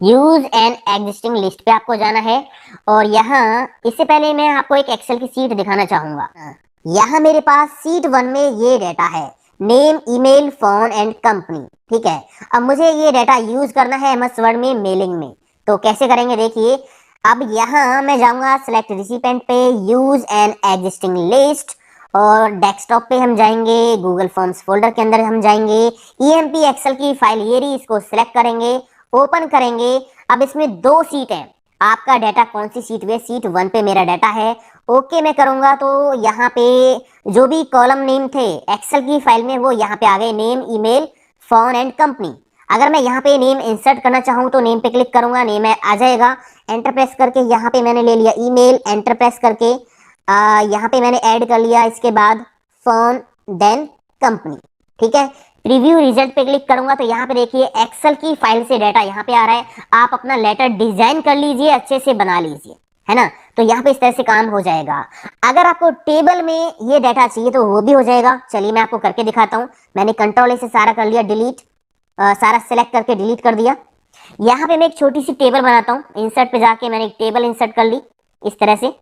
Use an existing list पे आपको जाना है। और यहाँ इससे पहले मैं आपको एक एक्सेल की शीट दिखाना चाहूंगा। यहाँ मेरे पास शीट 1 में ये डाटा है, name, email, phone and company. ठीक है, अब मुझे ये डाटा यूज करना है एमएस वर्ड में मेलिंग में। तो कैसे करेंगे देखिए। अब यहाँ मैं जाऊंगा सिलेक्ट रिसिपेंट पे, यूज एन एग्जिस्टिंग लिस्ट, और डेस्कटॉप पे हम जाएंगे, गूगल फॉर्म्स फोल्डर के अंदर हम जाएंगे, ईएमपी एक्सेल की फाइल ये रही, इसको सिलेक्ट करेंगे, ओपन करेंगे। अब इसमें 2 सीट है, आपका डाटा कौन सी सीट पे, सीट 1 पे मेरा डाटा है। ओके मैं करूंगा तो यहाँ पे जो भी कॉलम नेम थे एक्सेल की फाइल में वो यहाँ पे आ गए, name, email, phone and company. अगर मैं यहाँ पे नेम इंसर्ट करना चाहूँ तो नेम पे क्लिक करूंगा, नेम आ जाएगा। एंटर प्रेस करके यहाँ पे मैंने ले लिया ईमेल, एंटर प्रेस करके यहाँ पे मैंने ऐड कर लिया, इसके बाद फोन देन कंपनी। ठीक है, प्रीव्यू रिजल्ट पे क्लिक करूंगा तो यहाँ पे देखिए एक्सेल की फाइल से डाटा यहाँ पे आ रहा है। आप अपना लेटर डिजाइन कर लीजिए, अच्छे से बना लीजिए, है ना। तो यहाँ पे इस तरह से काम हो जाएगा। अगर आपको टेबल में ये डाटा चाहिए तो वो भी हो जाएगा। चलिए मैं आपको करके दिखाता हूँ। मैंने कंट्रोल से सारा कर लिया डिलीट, सारा सेलेक्ट करके डिलीट कर दिया। यहाँ पे मैं एक छोटी सी टेबल बनाता हूँ। इंसर्ट पे जाके मैंने एक टेबल इंसर्ट कर ली इस तरह से।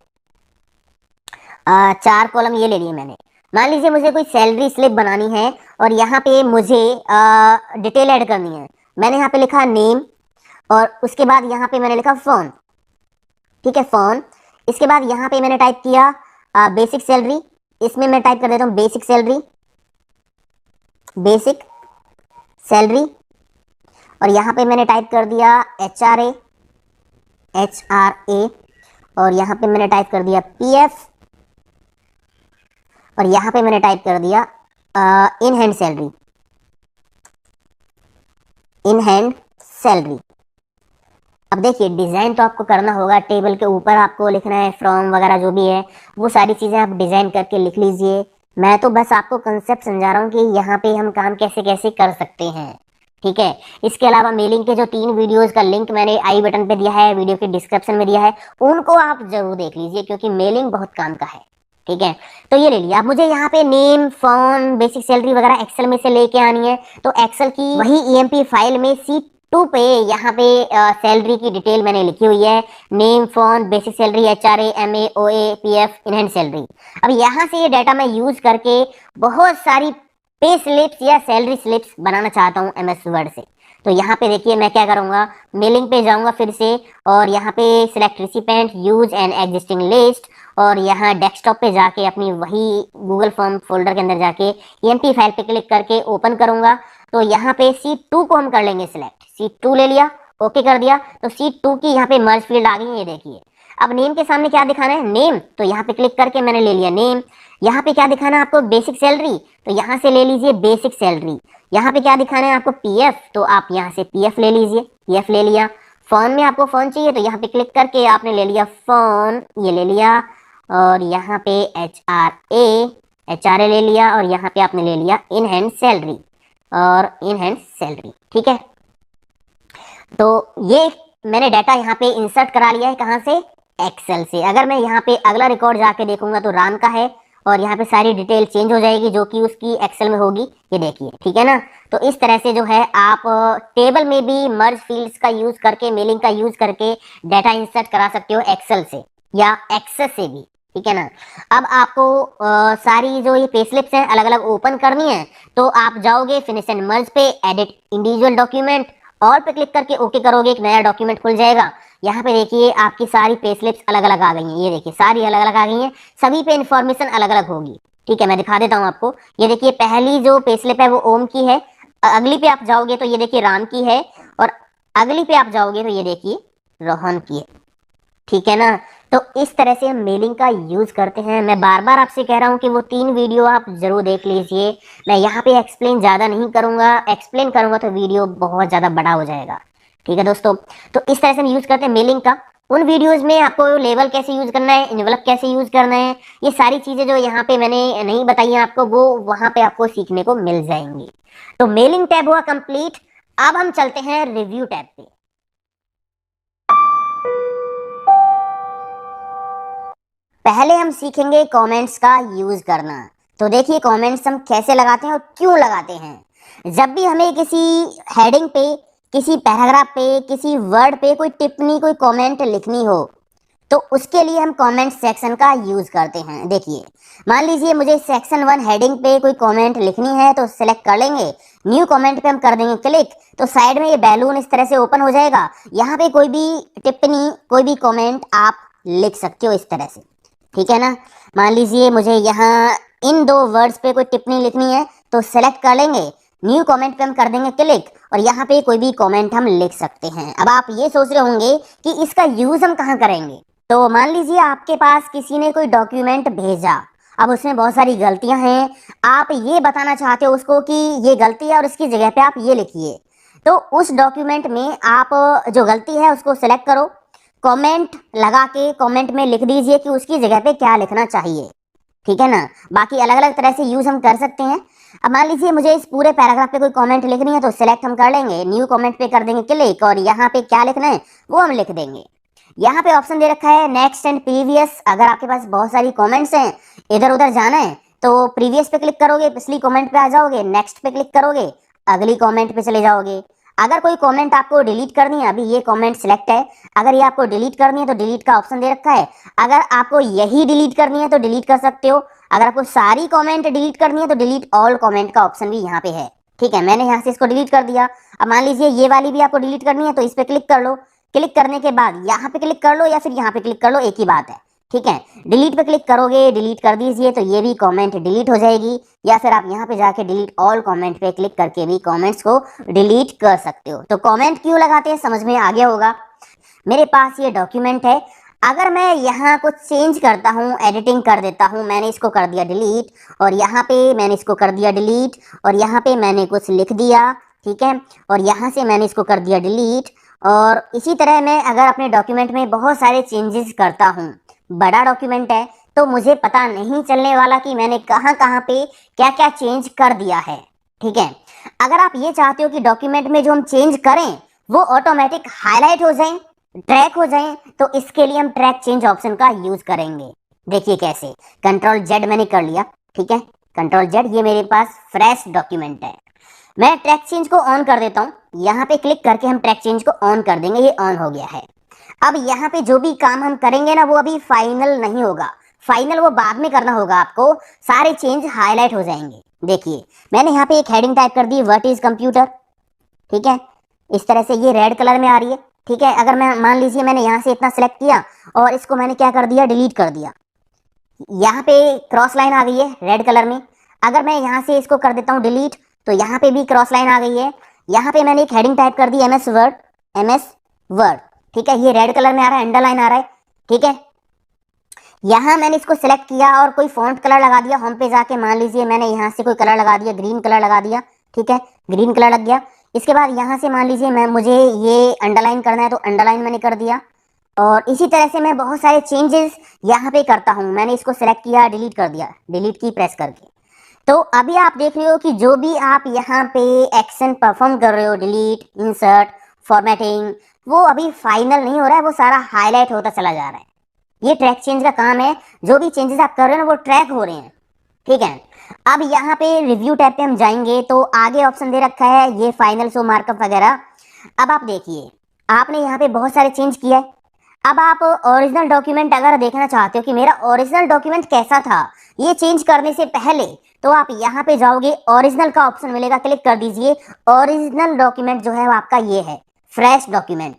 4 कॉलम ये ले लिए मैंने। मान लीजिए मुझे कोई सैलरी स्लिप बनानी है और यहाँ पे मुझे डिटेल ऐड करनी है। मैंने यहाँ पे लिखा नेम और उसके बाद यहाँ पे मैंने लिखा फोन। ठीक है, फोन। इसके बाद यहाँ पे मैंने टाइप किया बेसिक सैलरी। इसमें मैं टाइप कर देता हूँ बेसिक सैलरी, बेसिक सैलरी। और यहाँ पे मैंने टाइप कर दिया HRA, HRA। और यहाँ पे मैंने टाइप कर दिया PF। और यहाँ पे मैंने टाइप कर दिया in hand salary, in hand salary. अब देखिए डिजाइन तो आपको करना होगा, टेबल के ऊपर आपको लिखना है फ्रॉम वगैरह जो भी है वो सारी चीजें आप डिजाइन करके लिख लीजिए। मैं तो बस आपको कंसेप्ट समझा रहा हूँ कि यहाँ पे हम काम कैसे कैसे कर सकते हैं। ठीक है, इसके अलावा मेलिंग के जो 3 वीडियोस का लिंक मैंने आई बटन पे दिया है, वीडियो के डिस्क्रिप्शन में दिया है, उनको आप जरूर देख लीजिए क्योंकि मेलिंग बहुत काम का है। ठीक है, तो ये ले लिया। अब मुझे यहाँ पे नेम, फोन, बेसिक सैलरी वगैरह एक्सेल में से लेके आनी है। तो एक्सेल की वही ईएमपी फाइल में सीट 2 पे यहाँ पे सैलरी की डिटेल मैंने लिखी हुई है, name, phone, basic salary, HRA, MA, OA, PF, in hand salary. अब यहाँ से ये डाटा मैं यूज करके बहुत सारी पे स्लिप्स या सैलरी स्लिप्स बनाना चाहता हूँ MS वर्ड से। तो यहाँ पे देखिए मैं क्या करूँगा, मेलिंग पे जाऊँगा फिर से और यहाँ पे select recipient, use an existing list, और यहाँ डेस्कटॉप पे जाके अपनी वही गूगल फॉर्म फोल्डर के अंदर जाके EMP फाइल पे क्लिक करके ओपन करूँगा। तो यहाँ पे सीट 2 को हम कर लेंगे सिलेक्ट, सीट 2 ले लिया, ओके कर दिया। तो सीट 2 की यहाँ पे मर्ज फील्ड आ गई, ये देखिए। अब नेम के सामने क्या दिखाना है, नेम। तो यहाँ पे क्लिक करके मैंने ले लिया नेम। यहाँ पे क्या दिखाना है आपको, बेसिक सैलरी। तो यहाँ से ले लीजिए बेसिक सैलरी। यहाँ पे क्या दिखाना है आपको, PF। तो आप यहाँ से PF ले लीजिए, PF ले लिया। फोन में आपको फोन चाहिए तो यहाँ पे क्लिक करके आपने ले लिया फोन, ये ले लिया। और यहाँ पे HRA ले लिया और यहाँ पे आपने ले लिया इन हैंड सैलरी और इन हैंड सैलरी। ठीक है, तो ये मैंने डाटा यहाँ पे इंसर्ट करा लिया है, कहाँ से, एक्सेल से। अगर मैं यहाँ पे अगला रिकॉर्ड जाके देखूंगा तो राम का है और यहाँ पे सारी डिटेल चेंज हो जाएगी जो कि उसकी एक्सेल में होगी, ये देखिए। ठीक है ना, तो इस तरह से जो है आप टेबल में भी मर्ज फील्ड्स का यूज करके, मेलिंग का यूज करके डाटा इंसर्ट करा सकते हो एक्सेल से या एक्सेस से भी। ठीक है ना, अब आपको सारी जो ये पे स्लिप्स हैं अलग अलग ओपन करनी है। तो आप जाओगे फिनिश एंड मर्ज पे, एडिट इंडिविजुअल डॉक्यूमेंट, ऑल पे क्लिक करके ओके करोगे, एक नया डॉक्यूमेंट खुल जाएगा। यहाँ पे देखिए आपकी सारी पे स्लिप्स अलग अलग आ गई हैं, ये देखिए सारी अलग अलग आ गई हैं, सभी पे इंफॉर्मेशन अलग अलग होगी। ठीक है, मैं दिखा देता हूँ आपको। ये देखिए पहली जो पे स्लिप है वो ओम की है, अगली पे आप जाओगे तो ये देखिए राम की है, और अगली पे आप जाओगे तो ये देखिए रोहन की है। ठीक है ना, तो इस तरह से हम मेलिंग का यूज करते हैं। मैं बार बार आपसे कह रहा हूँ कि वो 3 वीडियो आप जरूर देख लीजिए। मैं यहाँ पे एक्सप्लेन ज्यादा नहीं करूंगा, एक्सप्लेन करूंगा तो वीडियो बहुत ज्यादा बड़ा हो जाएगा। ठीक है दोस्तों, तो इस तरह से हम यूज करते हैं मेलिंग का। उन वीडियोस में आपको लेबल कैसे यूज करना है, इन्वेलप कैसे यूज करना है, ये सारी चीजें जो यहाँ पे मैंने नहीं बताई है आपको, वो वहां पे आपको सीखने को मिल जाएंगी। तो मेलिंग टैब हुआ कंप्लीट। अब हम चलते हैं रिव्यू टैब पे। पहले हम सीखेंगे कमेंट्स का यूज करना। तो देखिए कमेंट्स हम कैसे लगाते हैं और क्यों लगाते हैं। जब भी हमें किसी हेडिंग पे किसी पैराग्राफ पे, किसी वर्ड पे कोई टिप्पणी, कोई कमेंट लिखनी हो, तो उसके लिए हम कमेंट सेक्शन का यूज करते हैं। देखिए, मान लीजिए मुझे सेक्शन 1 हेडिंग पे कोई कमेंट लिखनी है, तो सिलेक्ट कर लेंगे, न्यू कमेंट पे हम कर देंगे क्लिक, तो साइड में ये बैलून इस तरह से ओपन हो जाएगा। यहाँ पे कोई भी टिप्पणी, कोई भी कमेंट आप लिख सकते हो इस तरह से, ठीक है ना। मान लीजिए मुझे यहाँ इन 2 वर्ड्स पे कोई टिप्पणी लिखनी है, तो सेलेक्ट कर लेंगे, न्यू कमेंट पे हम कर देंगे क्लिक, और यहाँ पे कोई भी कमेंट हम लिख सकते हैं। अब आप ये सोच रहे होंगे कि इसका यूज हम कहाँ करेंगे। तो मान लीजिए आपके पास किसी ने कोई डॉक्यूमेंट भेजा, अब उसमें बहुत सारी गलतियां हैं, आप ये बताना चाहते हो उसको कि ये गलती है और इसकी जगह पे आप ये लिखिए, तो उस डॉक्यूमेंट में आप जो गलती है उसको सेलेक्ट करो, कमेंट लगा के कमेंट में लिख दीजिए कि उसकी जगह पे क्या लिखना चाहिए, ठीक है ना। बाकी अलग अलग तरह से यूज हम कर सकते हैं। अब मान लीजिए मुझे इस पूरे पैराग्राफ पे कोई कमेंट लिखनी है, तो सिलेक्ट हम कर लेंगे, न्यू कमेंट पे कर देंगे क्लिक, और यहाँ पे क्या लिखना है वो हम लिख देंगे। यहाँ पे ऑप्शन दे रखा है नेक्स्ट एंड प्रीवियस। अगर आपके पास बहुत सारी कमेंट्स हैं, इधर उधर जाना है, तो प्रीवियस पे क्लिक करोगे, पिछली कमेंट पे आ जाओगे, नेक्स्ट पे क्लिक करोगे, अगली कमेंट पे चले जाओगे। अगर कोई कमेंट आपको डिलीट करनी है, अभी ये कमेंट सिलेक्ट है, अगर ये आपको डिलीट करनी है तो डिलीट का ऑप्शन दे रखा है। अगर आपको यही डिलीट करनी है तो डिलीट कर सकते हो, अगर आपको सारी कमेंट डिलीट करनी है तो डिलीट ऑल कमेंट का ऑप्शन भी यहाँ पे है, ठीक है। मैंने यहाँ से इसको डिलीट कर दिया। अब मान लीजिए ये वाली भी आपको डिलीट करनी है, तो इस पे क्लिक कर लो, क्लिक करने के बाद यहाँ पे क्लिक कर लो या फिर यहाँ पे क्लिक कर लो, एक ही बात है, ठीक है। डिलीट पे क्लिक करोगे, डिलीट कर दीजिए, तो ये भी कमेंट डिलीट हो जाएगी, या फिर आप यहाँ पे जाके डिलीट ऑल कमेंट पे क्लिक करके भी कमेंट्स को डिलीट कर सकते हो। तो कमेंट क्यों लगाते हैं समझ में आ गया होगा। मेरे पास ये डॉक्यूमेंट है, अगर मैं यहाँ कुछ चेंज करता हूँ, एडिटिंग कर देता हूँ, मैंने इसको कर दिया डिलीट, और यहाँ पे मैंने इसको कर दिया डिलीट, और यहाँ पे मैंने कुछ लिख दिया, ठीक है, और यहाँ से मैंने इसको कर दिया डिलीट, और इसी तरह मैं अगर अपने डॉक्यूमेंट में बहुत सारे चेंजेस करता हूँ, बड़ा डॉक्यूमेंट है, तो मुझे पता नहीं चलने वाला कि मैंने कहाँ कहाँ पे क्या क्या चेंज कर दिया है, ठीक है। अगर आप ये चाहते हो कि डॉक्यूमेंट में जो हम चेंज करें वो ऑटोमेटिक हाईलाइट हो जाए, ट्रैक हो जाए, तो इसके लिए हम ट्रैक चेंज ऑप्शन का यूज करेंगे। देखिए कैसे, कंट्रोल जेड मैंने कर लिया, ठीक है, कंट्रोल जेड, ये मेरे पास फ्रेश डॉक्यूमेंट है। मैं ट्रैक चेंज को ऑन कर देता हूँ, यहाँ पे क्लिक करके हम ट्रैक चेंज को ऑन कर देंगे, ये ऑन हो गया है। अब यहाँ पे जो भी काम हम करेंगे ना वो अभी फाइनल नहीं होगा, फाइनल वो बाद में करना होगा आपको, सारे चेंज हाईलाइट हो जाएंगे। देखिए मैंने यहाँ पे एक हेडिंग टाइप कर दी, व्हाट इज कंप्यूटर, ठीक है, इस तरह से ये रेड कलर में आ रही है, ठीक है। अगर मैं मान लीजिए मैंने यहाँ से इतना सिलेक्ट किया और इसको मैंने क्या कर दिया, डिलीट कर दिया, यहाँ पे क्रॉस लाइन आ गई है रेड कलर में। अगर मैं यहाँ से इसको कर देता हूँ डिलीट, तो यहाँ पे भी क्रॉस लाइन आ गई है। यहाँ पे मैंने एक हेडिंग टाइप कर दी एमएस वर्ड, एमएस वर्ड, ठीक है, ये रेड कलर में आ रहा है, अंडरलाइन आ रहा है, ठीक है। यहाँ मैंने इसको सेलेक्ट किया और कोई फॉन्ट कलर लगा दिया, होम पे जाके मान लीजिए मैंने यहाँ से कोई कलर लगा दिया, ग्रीन कलर लगा दिया, ठीक है, ग्रीन कलर लग गया। इसके बाद यहाँ से मान लीजिए मुझे ये अंडरलाइन करना है, तो अंडरलाइन मैंने कर दिया, और इसी तरह से मैं बहुत सारे चेंजेस यहाँ पे करता हूँ। मैंने इसको सेलेक्ट किया, डिलीट कर दिया, डिलीट की प्रेस करके। तो अभी आप देख रहे हो कि जो भी आप यहाँ पे एक्शन परफॉर्म कर रहे हो, डिलीट, इंसर्ट, फॉर्मेटिंग, वो अभी फाइनल नहीं हो रहा है, वो सारा हाईलाइट होता चला जा रहा है। ये ट्रैक चेंज का काम है, जो भी चेंजेस आप कर रहे हो ना वो ट्रैक हो रहे हैं, ठीक है। अब यहाँ पे रिव्यू टैब पे हम जाएंगे, तो आगे ऑप्शन दे रखा है ये फाइनल शो मार्कअप वगैरह। अब आप देखिए, आपने यहाँ पे बहुत सारे चेंज किया है। अब आप ओरिजिनल डॉक्यूमेंट अगर देखना चाहते हो कि मेरा ओरिजिनल डॉक्यूमेंट कैसा था ये चेंज करने से पहले, तो आप यहाँ पे जाओगे, ओरिजिनल का ऑप्शन मिलेगा, क्लिक कर दीजिए। ओरिजिनल डॉक्यूमेंट जो है वो आपका ये है, फ्रेश डॉक्यूमेंट,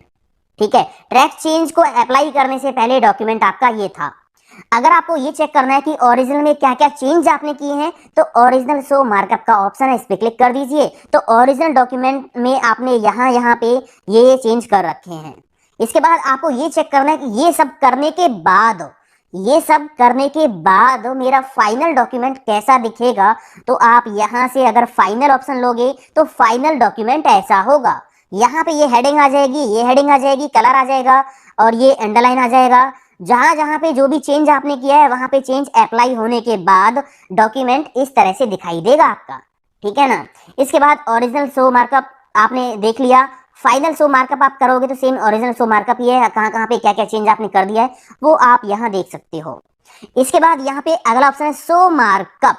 ठीक है। ट्रैक चेंज को अप्लाई करने से पहले डॉक्यूमेंट आपका ये था। अगर आपको ये चेक करना है कि ओरिजिनल में क्या क्या चेंज आपने किए हैं, तो ओरिजिनल शो मार्कअप का ऑप्शन है, इस पे क्लिक कर दीजिए। तो ओरिजिनल डॉक्यूमेंट में आपने यहाँ पे ये चेंज कर रखे हैं। इसके बाद आपको ये चेक करना है कि ये सब करने के बाद, ये सब करने के बाद मेरा फाइनल डॉक्यूमेंट कैसा दिखेगा। तो आप यहाँ से अगर फाइनल ऑप्शन लोगे तो फाइनल डॉक्यूमेंट ऐसा होगा। यहाँ पे ये हेडिंग आ जाएगी, ये हेडिंग आ जाएगी, कलर आ जाएगा, और ये अंडरलाइन आ जाएगा। जहां जहां पे जो भी चेंज आपने किया है वहां पे चेंज अप्लाई होने के बाद डॉक्यूमेंट इस तरह से दिखाई देगा आपका, ठीक है ना। इसके बाद ओरिजिनल शो मार्कअप आपने देख लिया। फाइनल शो मार्कअप आप करोगे तो सेम ओरिजिनल शो मार्कअप ही है, कहाँ कहाँ पे क्या क्या चेंज आपने कर दिया है वो आप यहाँ देख सकते हो। इसके बाद यहाँ पे अगला ऑप्शन है शो मार्कअप।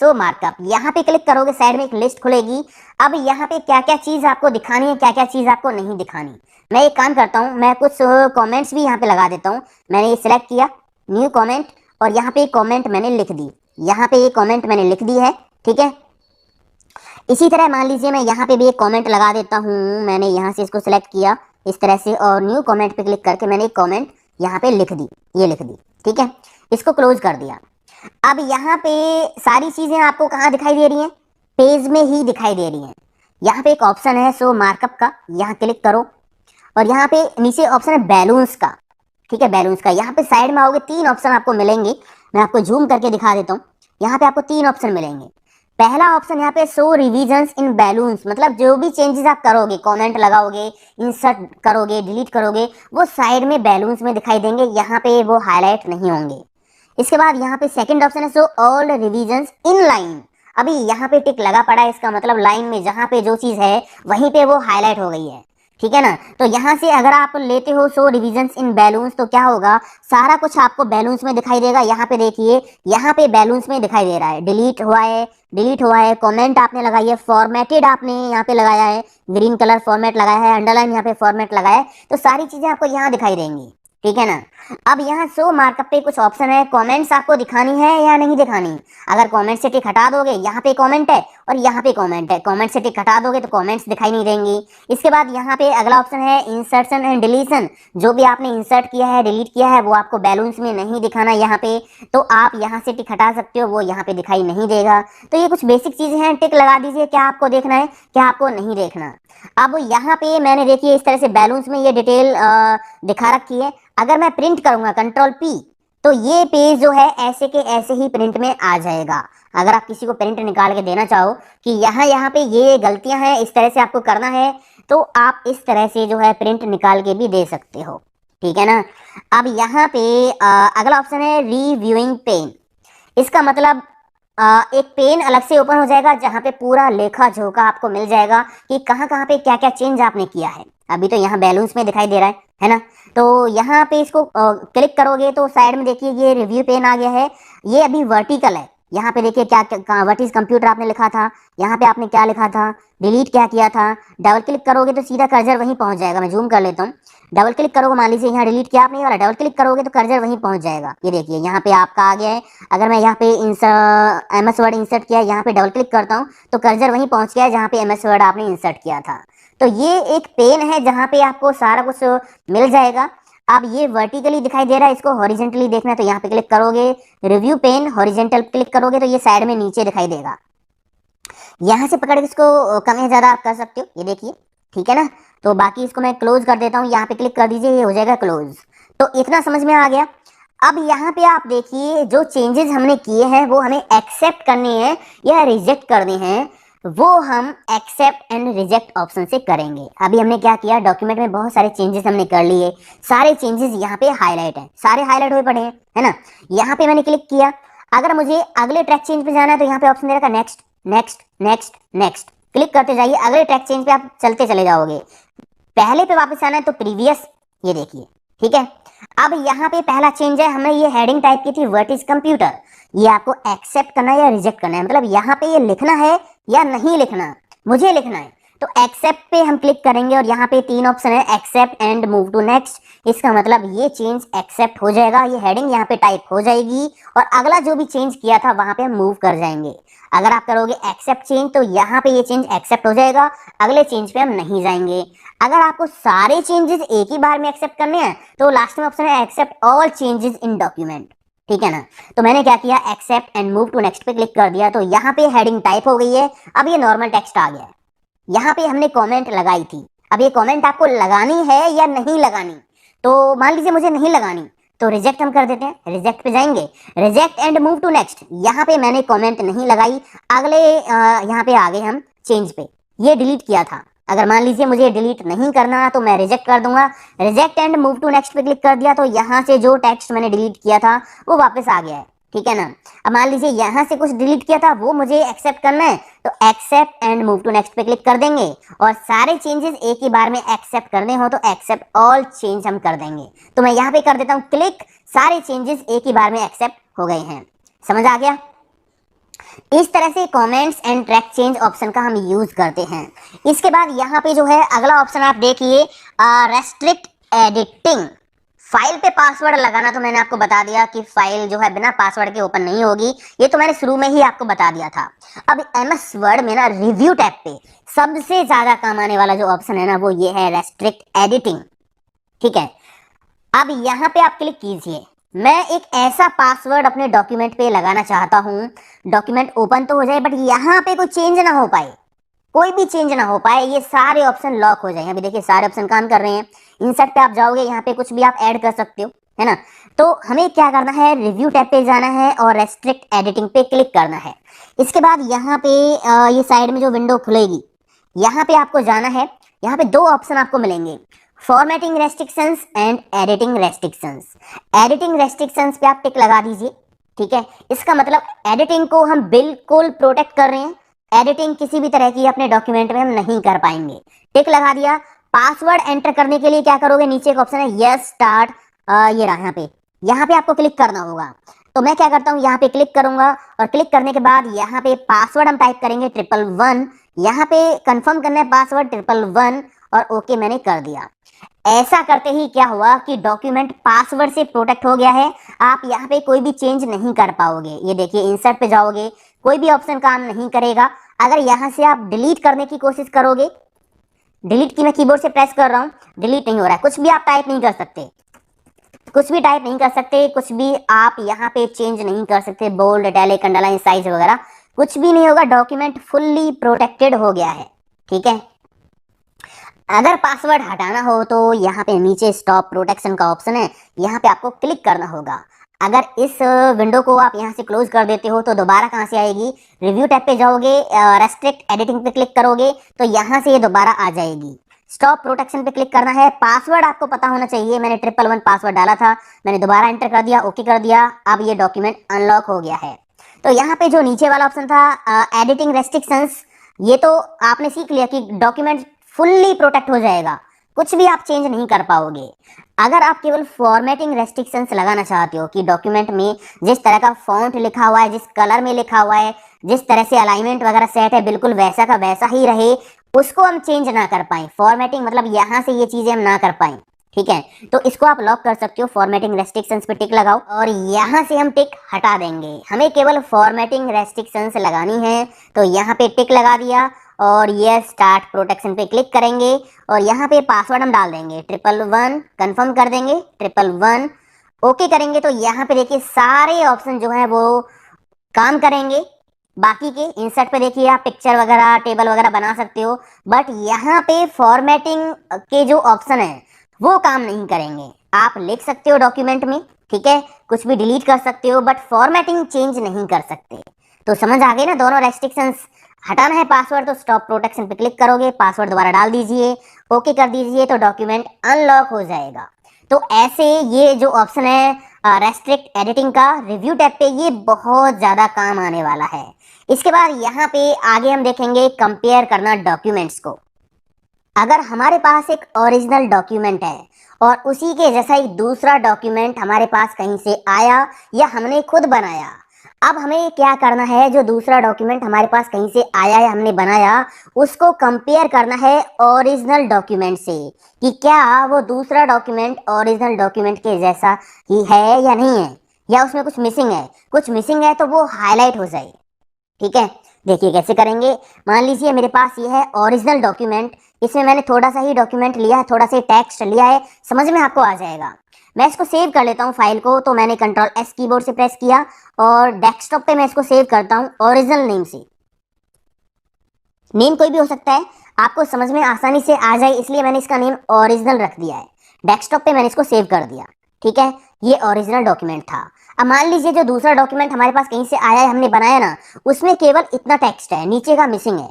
सो मार्कअप, यहाँ पे क्लिक करोगे साइड में एक लिस्ट खुलेगी। अब यहाँ पे क्या क्या चीज आपको दिखानी है, क्या क्या चीज आपको नहीं दिखानी। मैं एक काम करता हूँ, मैं कुछ कमेंट्स भी यहाँ पे लगा देता हूँ। मैंने ये सिलेक्ट किया, न्यू कमेंट, और यहाँ पे एक कमेंट मैंने लिख दी, यहाँ पे एक कमेंट मैंने लिख दी है, ठीक है। इसी तरह मान लीजिए मैं यहाँ पे भी एक कमेंट लगा देता हूँ। मैंने यहाँ से इसको सिलेक्ट किया इस तरह से, और न्यू कमेंट पे क्लिक करके मैंने एक कमेंट यहाँ पे लिख दी, ये लिख दी, ठीक है। इसको क्लोज कर दिया। अब यहाँ पे सारी चीजें आपको कहाँ दिखाई दे रही हैं, पेज में ही दिखाई दे रही हैं। यहाँ पे एक ऑप्शन है सो मार्कअप का, यहाँ क्लिक करो, और यहाँ पे नीचे ऑप्शन है बैलून्स का, ठीक है, बैलून्स का। यहाँ पे साइड में आओगे, 3 ऑप्शन आपको मिलेंगे। मैं आपको जूम करके दिखा देता हूँ। यहाँ पे आपको 3 ऑप्शन मिलेंगे। पहला ऑप्शन यहाँ पे शो रिवीजन्स इन बैलून्स, मतलब जो भी चेंजेस आप करोगे, कमेंट लगाओगे, इंसर्ट करोगे, डिलीट करोगे, वो साइड में बैलून्स में दिखाई देंगे, यहाँ पे वो हाईलाइट नहीं होंगे। इसके बाद यहाँ पे सेकंड ऑप्शन है show all revisions in line. अभी यहाँ पे टिक लगा पड़ा है, इसका मतलब लाइन में जहाँ पे जो चीज है वहीं पे वो हाईलाइट हो गई है, ठीक है ना। तो यहाँ से अगर आप लेते हो शो रिवीजन्स इन बैलून्स, तो क्या होगा, सारा कुछ आपको बैलून्स में दिखाई देगा। यहाँ पे देखिए, यहाँ पे बैलून्स में दिखाई दे रहा है, डिलीट हुआ है, कमेंट आपने लगाई है, फॉर्मेटेड आपने यहाँ पे लगाया है, ग्रीन कलर फॉर्मेट लगाया है, अंडरलाइन यहाँ पे फॉर्मेट लगाया है, तो सारी चीजें आपको यहाँ दिखाई देंगी, ठीक है ना। अब यहाँ शो मार्कअप पे कुछ ऑप्शन है, कमेंट्स आपको दिखानी है या नहीं दिखानी। अगर कमेंट से टिक हटा दोगे, यहाँ पे कमेंट है और यहाँ पे कमेंट है, कमेंट से टिक हटा दोगे तो कमेंट्स दिखाई नहीं देंगी। इसके बाद यहाँ पे अगला ऑप्शन है इंसर्शन एंड डिलीशन, जो भी आपने इंसर्ट किया है, डिलीट किया है, वो आपको बैलून्स में नहीं दिखाना यहाँ पे, तो आप यहाँ से टिक हटा सकते हो, वो यहाँ पे दिखाई नहीं देगा। तो ये कुछ बेसिक चीजें हैं, टिक लगा दीजिए क्या आपको देखना है, क्या आपको नहीं देखना। अब यहाँ पे मैंने देखिए इस तरह से बैलून्स में ये डिटेल दिखा रखी है। अगर मैं प्रिंट करूंगा कंट्रोल पी, तो ये पेज जो है ऐसे के ऐसे ही प्रिंट में आ जाएगा। अगर आप किसी को प्रिंट निकाल के देना चाहो कि यहाँ पे ये गलतियां हैं, इस तरह से आपको करना है, तो आप इस तरह से जो है प्रिंट निकाल के भी दे सकते हो, ठीक है ना। अब यहाँ पे अगला ऑप्शन है रिव्यूइंग पेन। इसका मतलब एक पेन अलग से ओपन हो जाएगा, जहाँ पे पूरा लेखा जोखा आपको मिल जाएगा कि कहाँ कहाँ पे क्या क्या चेंज आपने किया है। अभी तो यहाँ बैलून्स में दिखाई दे रहा है ना। तो यहाँ पे इसको क्लिक करोगे तो साइड में देखिए ये रिव्यू पेन आ गया है। ये अभी वर्टिकल है, यहाँ पे देखिए क्या व्हाट इज कंप्यूटर आपने लिखा था, यहाँ पे आपने क्या लिखा था, डिलीट क्या किया था। डबल क्लिक करोगे तो सीधा कर्सर वहीं पहुंच जाएगा। मैं जूम कर लेता हूँ। डबल क्लिक करोगे, मान लीजिए यहाँ डिलीट किया आपने वाला, डबल क्लिक करोगे तो कर्सर वहीं पहुंच जाएगा। ये देखिए यहाँ पे आपका आ गया है। अगर मैं यहाँ पे MS वर्ड इंसर्ट किया, यहाँ पे डबल क्लिक करता हूँ तो कर्सर वहीं पहुंच गया है जहाँ पे MS वर्ड आपने इंसर्ट किया था। तो ये एक पेन है जहाँ पे आपको सारा कुछ मिल जाएगा। अब ये वर्टिकली दिखाई दे रहा है, इसको हॉरिजेंटली देखना है तो यहाँ पे क्लिक करोगे, रिव्यू पेन हॉरिजेंटल क्लिक करोगे तो ये साइड में नीचे दिखाई देगा। यहाँ से पकड़ के इसको कम या ज्यादा आप कर सकते हो, ये देखिए, ठीक है ना। तो बाकी इसको मैं क्लोज कर देता हूँ, यहाँ पे क्लिक कर दीजिए, ये हो जाएगा क्लोज। तो इतना समझ में आ गया। अब यहाँ पे आप देखिए जो चेंजेस हमने किए हैं वो हमें एक्सेप्ट करने हैं या रिजेक्ट करने हैं, वो हम एक्सेप्ट एंड रिजेक्ट ऑप्शन से करेंगे। अभी हमने क्या किया, डॉक्यूमेंट में बहुत सारे चेंजेस हमने कर लिए, सारे चेंजेस यहाँ पे हाईलाइट हैं, सारे हाईलाइट हुए पड़े हैं, है ना। यहाँ पे मैंने क्लिक किया। अगर मुझे अगले ट्रैक चेंज पे जाना है तो यहाँ पे ऑप्शन दे रखा next next next next, click करते जाइए, अगले ट्रैक चेंज पे आप चलते चले जाओगे। पहले पे वापस आना है तो प्रीवियस, ये देखिए, ठीक है। अब यहाँ पे पहला चेंज है, हमने ये हेडिंग टाइप की थी व्हाट इज कंप्यूटर, ये आपको एक्सेप्ट करना है या रिजेक्ट करना है, मतलब यहाँ पे ये लिखना है या नहीं लिखना, मुझे लिखना है। तो एक्सेप्ट पे हम क्लिक करेंगे और यहाँ पे 3 ऑप्शन है, accept and move to next. इसका मतलब ये चेंज एक्सेप्ट हो जाएगा, ये हेडिंग यहाँ पे टाइप हो जाएगी और अगला जो भी चेंज किया था वहां पे हम मूव कर जाएंगे। अगर आप करोगे एक्सेप्ट चेंज तो यहाँ पे ये चेंज एक्सेप्ट हो जाएगा, अगले चेंज पे हम नहीं जाएंगे। अगर आपको सारे चेंजेस एक ही बार में एक्सेप्ट करने हैं तो लास्ट में ऑप्शन है accept all changes in document, ठीक है ना। तो मैंने क्या किया, accept and move to next पे क्लिक कर दिया, तो यहाँ पे हेडिंग टाइप हो गई है। अब ये नॉर्मल टेक्स्ट आ गया है। यहाँ पे हमने कमेंट लगाई थी, अब ये कमेंट आपको लगानी है या नहीं लगानी। तो मान लीजिए मुझे नहीं लगानी तो रिजेक्ट हम कर देते हैं, रिजेक्ट पे जाएंगे, reject and move to next. यहाँ पे मैंने कमेंट नहीं लगाई, अगले यहाँ पे आ गए हम चेंज पे, ये डिलीट किया था। अगर मान लीजिए मुझे डिलीट नहीं करना तो मैं रिजेक्ट कर दूंगा, reject and move to next पे क्लिक कर दिया तो यहाँ से जो टेक्स्ट मैंने डिलीट किया था वो वापस आ गया है, ठीक है ना। अब मान लीजिए यहाँ से कुछ डिलीट किया था वो मुझे एक्सेप्ट करना है, तो accept and move to next पे क्लिक कर देंगे और सारे चेंजेस एक ही बार में एक्सेप्ट करने हो तो एक्सेप्ट ऑल चेंज हम कर देंगे। तो मैं यहाँ पे कर देता हूँ क्लिक, सारे चेंजेस एक ही बार में एक्सेप्ट हो गए हैं। समझ आ गया। इस तरह से comments and track change option का हम यूज करते हैं। इसके बाद यहाँ पे जो है अगला ऑप्शन आप देखिए, रेस्ट्रिक्ट एडिटिंग। फाइल पे पासवर्ड लगाना तो मैंने आपको बता दिया कि फाइल जो है बिना पासवर्ड के ओपन नहीं होगी, ये तो मैंने शुरू में ही आपको बता दिया था। अब एमएस वर्ड में ना रिव्यू टैब पे सबसे ज्यादा काम आने वाला जो ऑप्शन है ना वो ये है रेस्ट्रिक्ट एडिटिंग। ठीक है, अब यहाँ पे आप क्लिक कीजिए। मैं एक ऐसा पासवर्ड अपने डॉक्यूमेंट पे लगाना चाहता हूँ, डॉक्यूमेंट ओपन तो हो जाए बट यहाँ पे कोई चेंज ना हो पाए, कोई भी चेंज ना हो पाए, ये सारे ऑप्शन लॉक हो जाए। अभी देखिए सारे ऑप्शन काम कर रहे हैं। इंसर्ट पे आप जाओगे, यहाँ पे कुछ भी आप ऐड कर सकते हो, है ना। तो हमें क्या करना है, रिव्यू टैब पे जाना है और रेस्ट्रिक्ट एडिटिंग पे क्लिक करना है। इसके बाद यहाँ पे ये साइड में जो विंडो खुलेगी, यहाँ पे आपको जाना है। यहाँ पे दो ऑप्शन आपको मिलेंगे, formatting restrictions and editing restrictions. Editing restrictions पे आप टिक लगा दीजिए। ठीक है, इसका मतलब एडिटिंग को हम बिल्कुल प्रोटेक्ट कर रहे हैं, एडिटिंग किसी भी तरह की अपने डॉक्यूमेंट में हम नहीं कर पाएंगे। टिक लगा दिया। पासवर्ड एंटर करने के लिए क्या करोगे, नीचे एक ऑप्शन है यस स्टार्ट, ये रहा, यहाँ पे आपको क्लिक करना होगा। तो मैं क्या करता हूँ, यहाँ पे क्लिक करूंगा और क्लिक करने के बाद यहाँ पे पासवर्ड हम टाइप करेंगे 111। यहाँ पे कंफर्म करना है पासवर्ड 111 और ओके मैंने कर दिया। ऐसा करते ही क्या हुआ कि डॉक्यूमेंट पासवर्ड से प्रोटेक्ट हो गया है। आप यहाँ पे कोई भी चेंज नहीं कर पाओगे। ये देखिए इंसर्ट पे जाओगे, कोई भी ऑप्शन काम नहीं करेगा। अगर यहाँ से आप डिलीट करने की कोशिश करोगे, डिलीट की मैं कीबोर्ड से प्रेस कर रहा हूँ, डिलीट नहीं हो रहा है, कुछ भी आप टाइप नहीं कर सकते, कुछ भी टाइप नहीं कर सकते, कुछ भी आप यहाँ पे चेंज नहीं कर सकते, बोल्ड इटैलिक अंडरलाइन साइज वगैरह कुछ भी नहीं होगा। डॉक्यूमेंट फुल्ली प्रोटेक्टेड हो गया है। ठीक है, अगर पासवर्ड हटाना हो तो यहाँ पे नीचे स्टॉप प्रोटेक्शन का ऑप्शन है, यहाँ पे आपको क्लिक करना होगा। अगर इस विंडो को आप यहाँ से क्लोज कर देते हो तो दोबारा कहाँ से आएगी, रिव्यू टैब पे जाओगे, रेस्ट्रिक्ट एडिटिंग पे क्लिक करोगे तो यहाँ से ये दोबारा आ जाएगी। स्टॉप प्रोटेक्शन पे क्लिक करना है। पासवर्ड आपको पता होना चाहिए, मैंने 111 पासवर्ड डाला था, मैंने दोबारा एंटर कर दिया, ओके कर दिया। अब ये डॉक्यूमेंट अनलॉक हो गया है। तो यहाँ पे जो नीचे वाला ऑप्शन था एडिटिंग रेस्ट्रिक्शंस, ये तो आपने सीख लिया कि डॉक्यूमेंट फुल्ली प्रोटेक्ट हो जाएगा, कुछ भी आप चेंज नहीं कर पाओगे। अगर आप केवल फॉर्मेटिंग रेस्ट्रिक्शंस लगाना चाहते हो कि डॉक्यूमेंट में जिस तरह का फॉन्ट लिखा हुआ है, जिस कलर में लिखा हुआ है, जिस तरह से अलाइनमेंट वगैरह सेट है बिल्कुल वैसा का वैसा ही रहे, उसको हम चेंज ना कर पाए, फॉर्मेटिंग मतलब यहाँ से ये चीजें हम ना कर पाए, ठीक है, तो इसको आप लॉक कर सकते हो। फॉर्मेटिंग रेस्ट्रिक्शंस पे टिक लगाओ और यहाँ से हम टिक हटा देंगे। हमें केवल फॉर्मेटिंग रेस्ट्रिक्शंस लगानी है, तो यहाँ पे टिक लगा दिया और ये स्टार्ट प्रोटेक्शन पे क्लिक करेंगे और यहाँ पे पासवर्ड हम डाल देंगे 111, कंफर्म कर देंगे 111, ओके करेंगे। तो यहाँ पे देखिए सारे ऑप्शन जो है वो काम करेंगे। बाकी के इंसर्ट पे देखिए आप पिक्चर वगैरह टेबल वगैरह बना सकते हो, बट यहाँ पे फॉर्मेटिंग के जो ऑप्शन है वो काम नहीं करेंगे। आप लिख सकते हो डॉक्यूमेंट में, ठीक है, कुछ भी डिलीट कर सकते हो, बट फॉर्मेटिंग चेंज नहीं कर सकते। तो समझ आ गई ना दोनों रेस्ट्रिक्शंस। हटाना है पासवर्ड तो स्टॉप प्रोटेक्शन पे क्लिक करोगे, पासवर्ड दोबारा डाल दीजिए, ओके कर दीजिए, तो डॉक्यूमेंट अनलॉक हो जाएगा। तो ऐसे ये जो ऑप्शन है रेस्ट्रिक्ट एडिटिंग का रिव्यू टैब पे, ये बहुत ज़्यादा काम आने वाला है। इसके बाद यहाँ पे आगे हम देखेंगे कंपेयर करना डॉक्यूमेंट्स को। अगर हमारे पास एक ओरिजिनल डॉक्यूमेंट है और उसी के जैसा एक दूसरा डॉक्यूमेंट हमारे पास कहीं से आया या हमने खुद बनाया, अब हमें क्या करना है, जो दूसरा डॉक्यूमेंट हमारे पास कहीं से आया है हमने बनाया, उसको कंपेयर करना है ओरिजिनल डॉक्यूमेंट से कि क्या वो दूसरा डॉक्यूमेंट ओरिजिनल डॉक्यूमेंट के जैसा ही है या नहीं है, या उसमें कुछ मिसिंग है। कुछ मिसिंग है तो वो हाईलाइट हो जाए। ठीक है, देखिए कैसे करेंगे। मान लीजिए मेरे पास ये है ओरिजिनल डॉक्यूमेंट, इसमें मैंने थोड़ा सा ही डॉक्यूमेंट लिया है, थोड़ा सा टेक्स्ट लिया है, समझ में आपको आ जाएगा। मैं इसको सेव कर लेता हूँ फाइल को, तो मैंने कंट्रोल एस कीबोर्ड से प्रेस किया और डेस्कटॉप पे मैं इसको सेव करता हूँ ओरिजिनल नेम से। नेम कोई भी हो सकता है, आपको समझ में आसानी से आ जाए इसलिए मैंने इसका नेम ओरिजिनल रख दिया है। डेस्कटॉप पे मैंने इसको सेव कर दिया। ठीक है, ये ओरिजिनल डॉक्यूमेंट था। अब मान लीजिए जो दूसरा डॉक्यूमेंट हमारे पास कहीं से आया है, हमने बनाया ना, उसमें केवल इतना टेक्स्ट है, नीचे का मिसिंग है।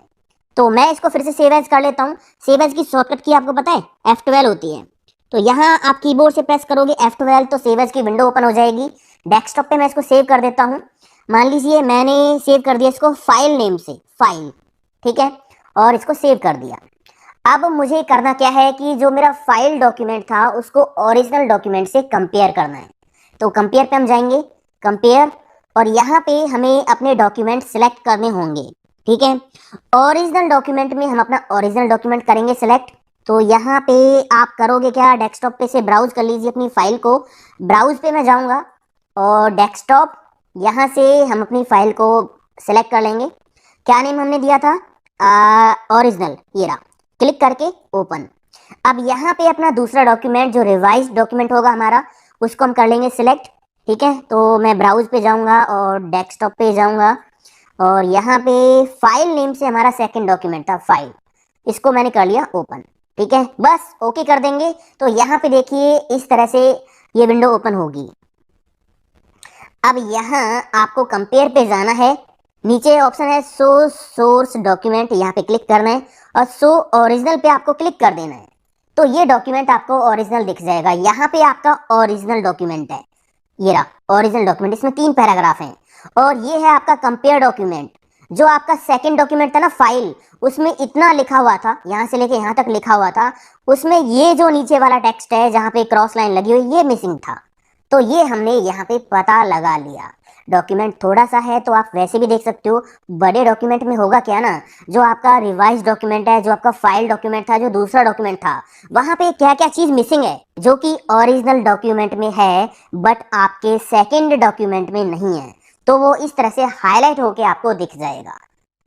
तो मैं इसको फिर से सेव एज कर लेता हूँ। सेव एज की शॉर्टकट की आपको पता है F12 होती है, तो यहाँ आप कीबोर्ड से प्रेस करोगे F12 तो सेव एज की विंडो ओपन हो जाएगी। डेस्कटॉप पे मैं इसको सेव कर देता हूँ। मान लीजिए मैंने सेव कर दिया इसको फाइल नेम से, फाइल, ठीक है, और इसको सेव कर दिया। अब मुझे करना क्या है कि जो मेरा फाइल डॉक्यूमेंट था उसको ओरिजिनल डॉक्यूमेंट से कंपेयर करना है। तो कंपेयर पे हम जाएंगे, कंपेयर, और यहाँ पे हमें अपने डॉक्यूमेंट सिलेक्ट करने होंगे। ठीक है, ओरिजिनल डॉक्यूमेंट में हम अपना ओरिजिनल डॉक्यूमेंट करेंगे सिलेक्ट। तो यहाँ पे आप करोगे क्या, डेस्कटॉप पे से ब्राउज कर लीजिए अपनी फाइल को। ब्राउज पे मैं जाऊँगा और डेस्कटॉप, यहाँ से हम अपनी फाइल को सिलेक्ट कर लेंगे। क्या नेम हमने दिया था, ओरिजिनल, ये रहा। क्लिक करके ओपन। अब यहाँ पे अपना दूसरा डॉक्यूमेंट जो रिवाइज डॉक्यूमेंट होगा हमारा, उसको हम कर लेंगे सिलेक्ट। ठीक है, तो मैं ब्राउज पे जाऊँगा और डेस्कटॉप पे जाऊँगा और यहाँ पे फाइल नेम से हमारा सेकंड डॉक्यूमेंट था फाइल, इसको मैंने कर लिया ओपन। ठीक है, बस ओके कर देंगे तो यहाँ पे देखिए इस तरह से ये विंडो ओपन होगी। अब यहाँ आपको कंपेयर पे जाना है, नीचे ऑप्शन है शो सोर्स डॉक्यूमेंट, यहाँ पे क्लिक करना है और शो ओरिजिनल पे आपको क्लिक कर देना है। तो ये डॉक्यूमेंट आपको ओरिजिनल दिख जाएगा। यहाँ पे आपका ओरिजिनल डॉक्यूमेंट है, ये रहा ओरिजिनल डॉक्यूमेंट, इसमें 3 पैराग्राफ हैं। और ये है आपका कंपेयर डॉक्यूमेंट, जो आपका सेकंड डॉक्यूमेंट था ना फाइल, उसमें इतना लिखा हुआ था, यहाँ से लेके यहाँ तक लिखा हुआ था, उसमें ये जो नीचे वाला टेक्स्ट है जहाँ पे क्रॉस लाइन लगी हुई, ये मिसिंग था। तो ये हमने यहाँ पे पता लगा लिया। डॉक्यूमेंट थोड़ा सा है तो आप वैसे भी देख सकते हो। बड़े डॉक्यूमेंट में होगा क्या ना, जो आपका रिवाइज डॉक्यूमेंट है, जो आपका फाइल डॉक्यूमेंट था, जो दूसरा डॉक्यूमेंट था, वहां पे क्या क्या चीज मिसिंग है जो कि ओरिजिनल डॉक्यूमेंट में है बट आपके सेकंड डॉक्यूमेंट में नहीं है, तो वो इस तरह से हाईलाइट होके आपको दिख जाएगा।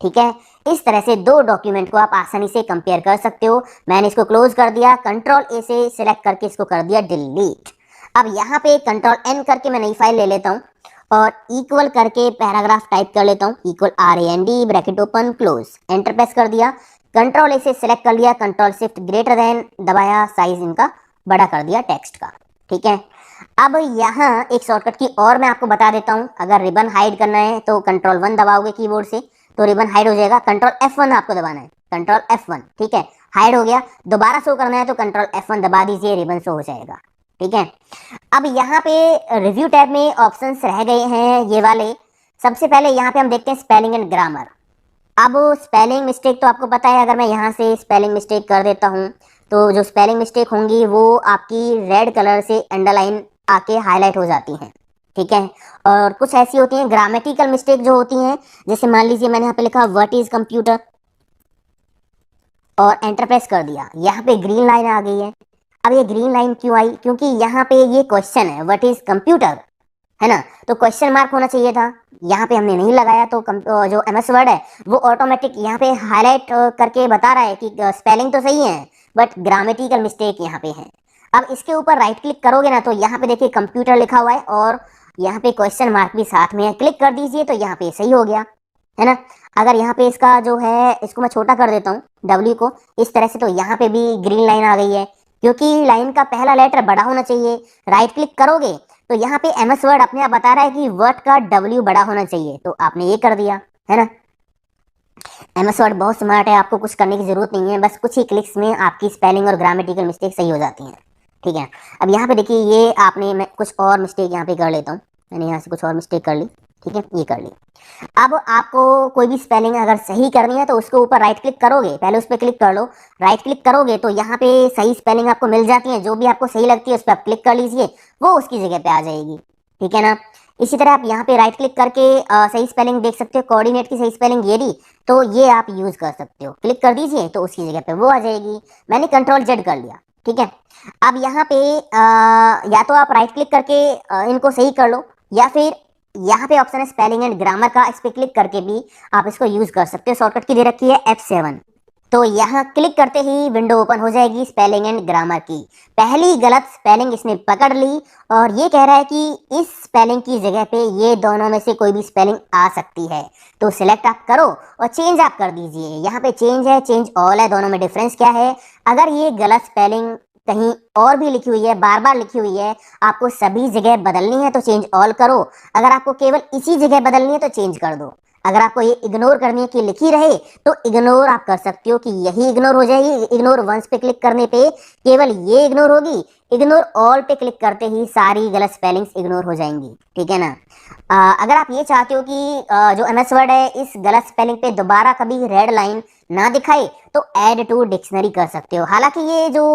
ठीक है, इस तरह से 2 डॉक्यूमेंट को आप आसानी से कंपेयर कर सकते हो। मैंने इसको क्लोज कर दिया, कंट्रोल ए से सिलेक्ट करके इसको कर दिया डिलीट। अब यहाँ पे कंट्रोल एन करके मैं नई फाइल ले लेता हूँ और इक्वल करके पैराग्राफ टाइप कर लेता हूँ, equal RAND bracket open close, enter press कर दिया। कंट्रोल ए से सिलेक्ट कर लिया, कंट्रोल शिफ्ट ग्रेटर देन दबाया, साइज इनका बड़ा कर दिया टेक्स्ट का। ठीक है, अब यहाँ एक शॉर्टकट की और मैं आपको बता देता हूँ। अगर रिबन हाइड करना है तो कंट्रोल 1 दबाओगे कीबोर्ड से तो रिबन हाइड हो जाएगा। कंट्रोल F1 आपको दबाना है, कंट्रोल F1। ठीक है, हाइड हो गया। दोबारा शो करना है तो कंट्रोल F1 दबा दीजिए, रिबन शो हो जाएगा। ठीक है, अब यहाँ पे रिव्यू टैब में ऑप्शंस रह गए हैं ये वाले। सबसे पहले यहाँ पे हम देखते हैं स्पेलिंग एंड ग्रामर। अब स्पेलिंग मिस्टेक तो आपको पता है, अगर मैं यहाँ से स्पेलिंग मिस्टेक कर देता हूँ तो जो स्पेलिंग मिस्टेक होंगी वो आपकी रेड कलर से अंडरलाइन आके हाईलाइट हो जाती हैं। ठीक है, और कुछ ऐसी होती हैं ग्रामेटिकल मिस्टेक जो होती हैं, जैसे मान लीजिए मैंने यहाँ पे लिखा व्हाट इज कंप्यूटर और एंटर प्रेस कर दिया, यहाँ पे ग्रीन लाइन आ गई है। अब ये ग्रीन लाइन क्यों आई, क्योंकि यहाँ पे ये क्वेश्चन है व्हाट इज कंप्यूटर, है ना, तो क्वेश्चन मार्क होना चाहिए था, यहाँ पे हमने नहीं लगाया। तो जो MS वर्ड है वो ऑटोमेटिक यहाँ पे हाईलाइट करके बता रहा है कि स्पेलिंग तो सही है बट ग्रामेटिकल मिस्टेक यहाँ पे है। अब इसके ऊपर राइट क्लिक करोगे ना तो यहाँ पे देखिए कंप्यूटर लिखा हुआ है और यहाँ पे क्वेश्चन मार्क भी साथ में है, क्लिक कर दीजिए तो यहाँ पे सही हो गया, है ना। अगर यहाँ पे इसका जो है इसको मैं छोटा कर देता हूँ W को इस तरह से, तो यहाँ पे भी ग्रीन लाइन आ गई है, क्योंकि लाइन का पहला लेटर बड़ा होना चाहिए। राइट क्लिक करोगे तो यहाँ पे MS वर्ड अपने आप बता रहा है कि वर्ड का W बड़ा होना चाहिए, तो आपने ये कर दिया, है ना। MS वर्ड बहुत स्मार्ट है, आपको कुछ करने की जरूरत नहीं है, बस कुछ ही क्लिक्स में आपकी स्पेलिंग और ग्रामेटिकल मिस्टेक सही हो जाती हैं। ठीक है, अब यहाँ पे देखिए ये आपने, मैं कुछ और मिस्टेक यहाँ पे कर लेता हूँ, मैंने यहाँ से कुछ और मिस्टेक कर ली। ठीक है, ये कर ली। अब आपको कोई भी स्पेलिंग अगर सही करनी है तो उसके ऊपर राइट क्लिक करोगे, पहले उस पर क्लिक कर लो, राइट क्लिक करोगे तो यहाँ पे सही स्पेलिंग आपको मिल जाती है, जो भी आपको सही लगती है उस पर आप क्लिक कर लीजिए, वो उसकी जगह पे आ जाएगी। ठीक है ना, इसी तरह आप यहाँ पे राइट क्लिक करके सही स्पेलिंग देख सकते हो, कोऑर्डिनेट की सही स्पेलिंग ये रही, तो ये आप यूज कर सकते हो, क्लिक कर दीजिए तो उसकी जगह पे वो आ जाएगी। मैंने कंट्रोल Z कर लिया। ठीक है, अब यहाँ पे या तो आप राइट क्लिक करके इनको सही कर लो, या फिर यहाँ पे ऑप्शन है स्पेलिंग एंड ग्रामर का, इस पे क्लिक करके भी आप इसको यूज कर सकते हो। शॉर्टकट की दे रखी है F7। तो यहाँ क्लिक करते ही विंडो ओपन हो जाएगी स्पेलिंग एंड ग्रामर की। पहली गलत स्पेलिंग इसने पकड़ ली और ये कह रहा है कि इस स्पेलिंग की जगह पे ये दोनों में से कोई भी स्पेलिंग आ सकती है, तो सिलेक्ट आप करो और चेंज आप कर दीजिए। यहाँ पे चेंज है, चेंज ऑल है, दोनों में डिफरेंस क्या है। अगर ये गलत स्पेलिंग कहीं और भी लिखी हुई है, बार बार लिखी हुई है, आपको सभी जगह बदलनी है तो चेंज ऑल करो, अगर आपको केवल इसी जगह बदलनी है तो चेंज कर दो। अगर आपको ये इग्नोर करनी है कि लिखी रहे तो इग्नोर आप कर सकते हो कि यही इग्नोर हो जाएगी। इग्नोर वंस पे क्लिक करने पे केवल ये इग्नोर होगी, इग्नोर ऑल पे क्लिक करते ही सारी गलत स्पेलिंग्स इग्नोर हो जाएंगी। ठीक है ना। अगर आप ये चाहते हो कि जो MS वर्ड है इस गलत स्पेलिंग पे दोबारा कभी रेड लाइन ना दिखाए तो ऐड टू डिक्शनरी कर सकते हो। हालांकि ये जो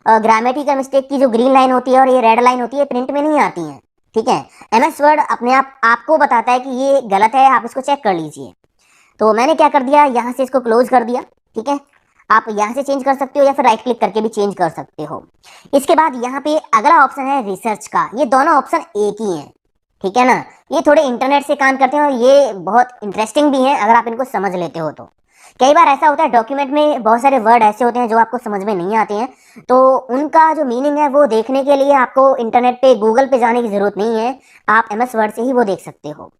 ग्रामेटिकल मिस्टेक की जो ग्रीन लाइन होती है और ये रेड लाइन होती है प्रिंट में नहीं आती हैं, ठीक है। MS वर्ड अपने आप आपको बताता है कि ये गलत है, आप इसको चेक कर लीजिए। तो मैंने क्या कर दिया, यहाँ से इसको क्लोज कर दिया। ठीक है, आप यहाँ से चेंज कर सकते हो या फिर राइट क्लिक करके भी चेंज कर सकते हो। इसके बाद यहाँ पे अगला ऑप्शन है रिसर्च का। ये दोनों ऑप्शन एक ही हैं, ठीक है ना। ये थोड़े इंटरनेट से काम करते हैं और ये बहुत इंटरेस्टिंग भी है अगर आप इनको समझ लेते हो तो। कई बार ऐसा होता है डॉक्यूमेंट में बहुत सारे वर्ड ऐसे होते हैं जो आपको समझ में नहीं आते हैं, तो उनका जो मीनिंग है वो देखने के लिए आपको इंटरनेट पे गूगल पे जाने की जरूरत नहीं है, आप MS वर्ड से ही वो देख सकते हो।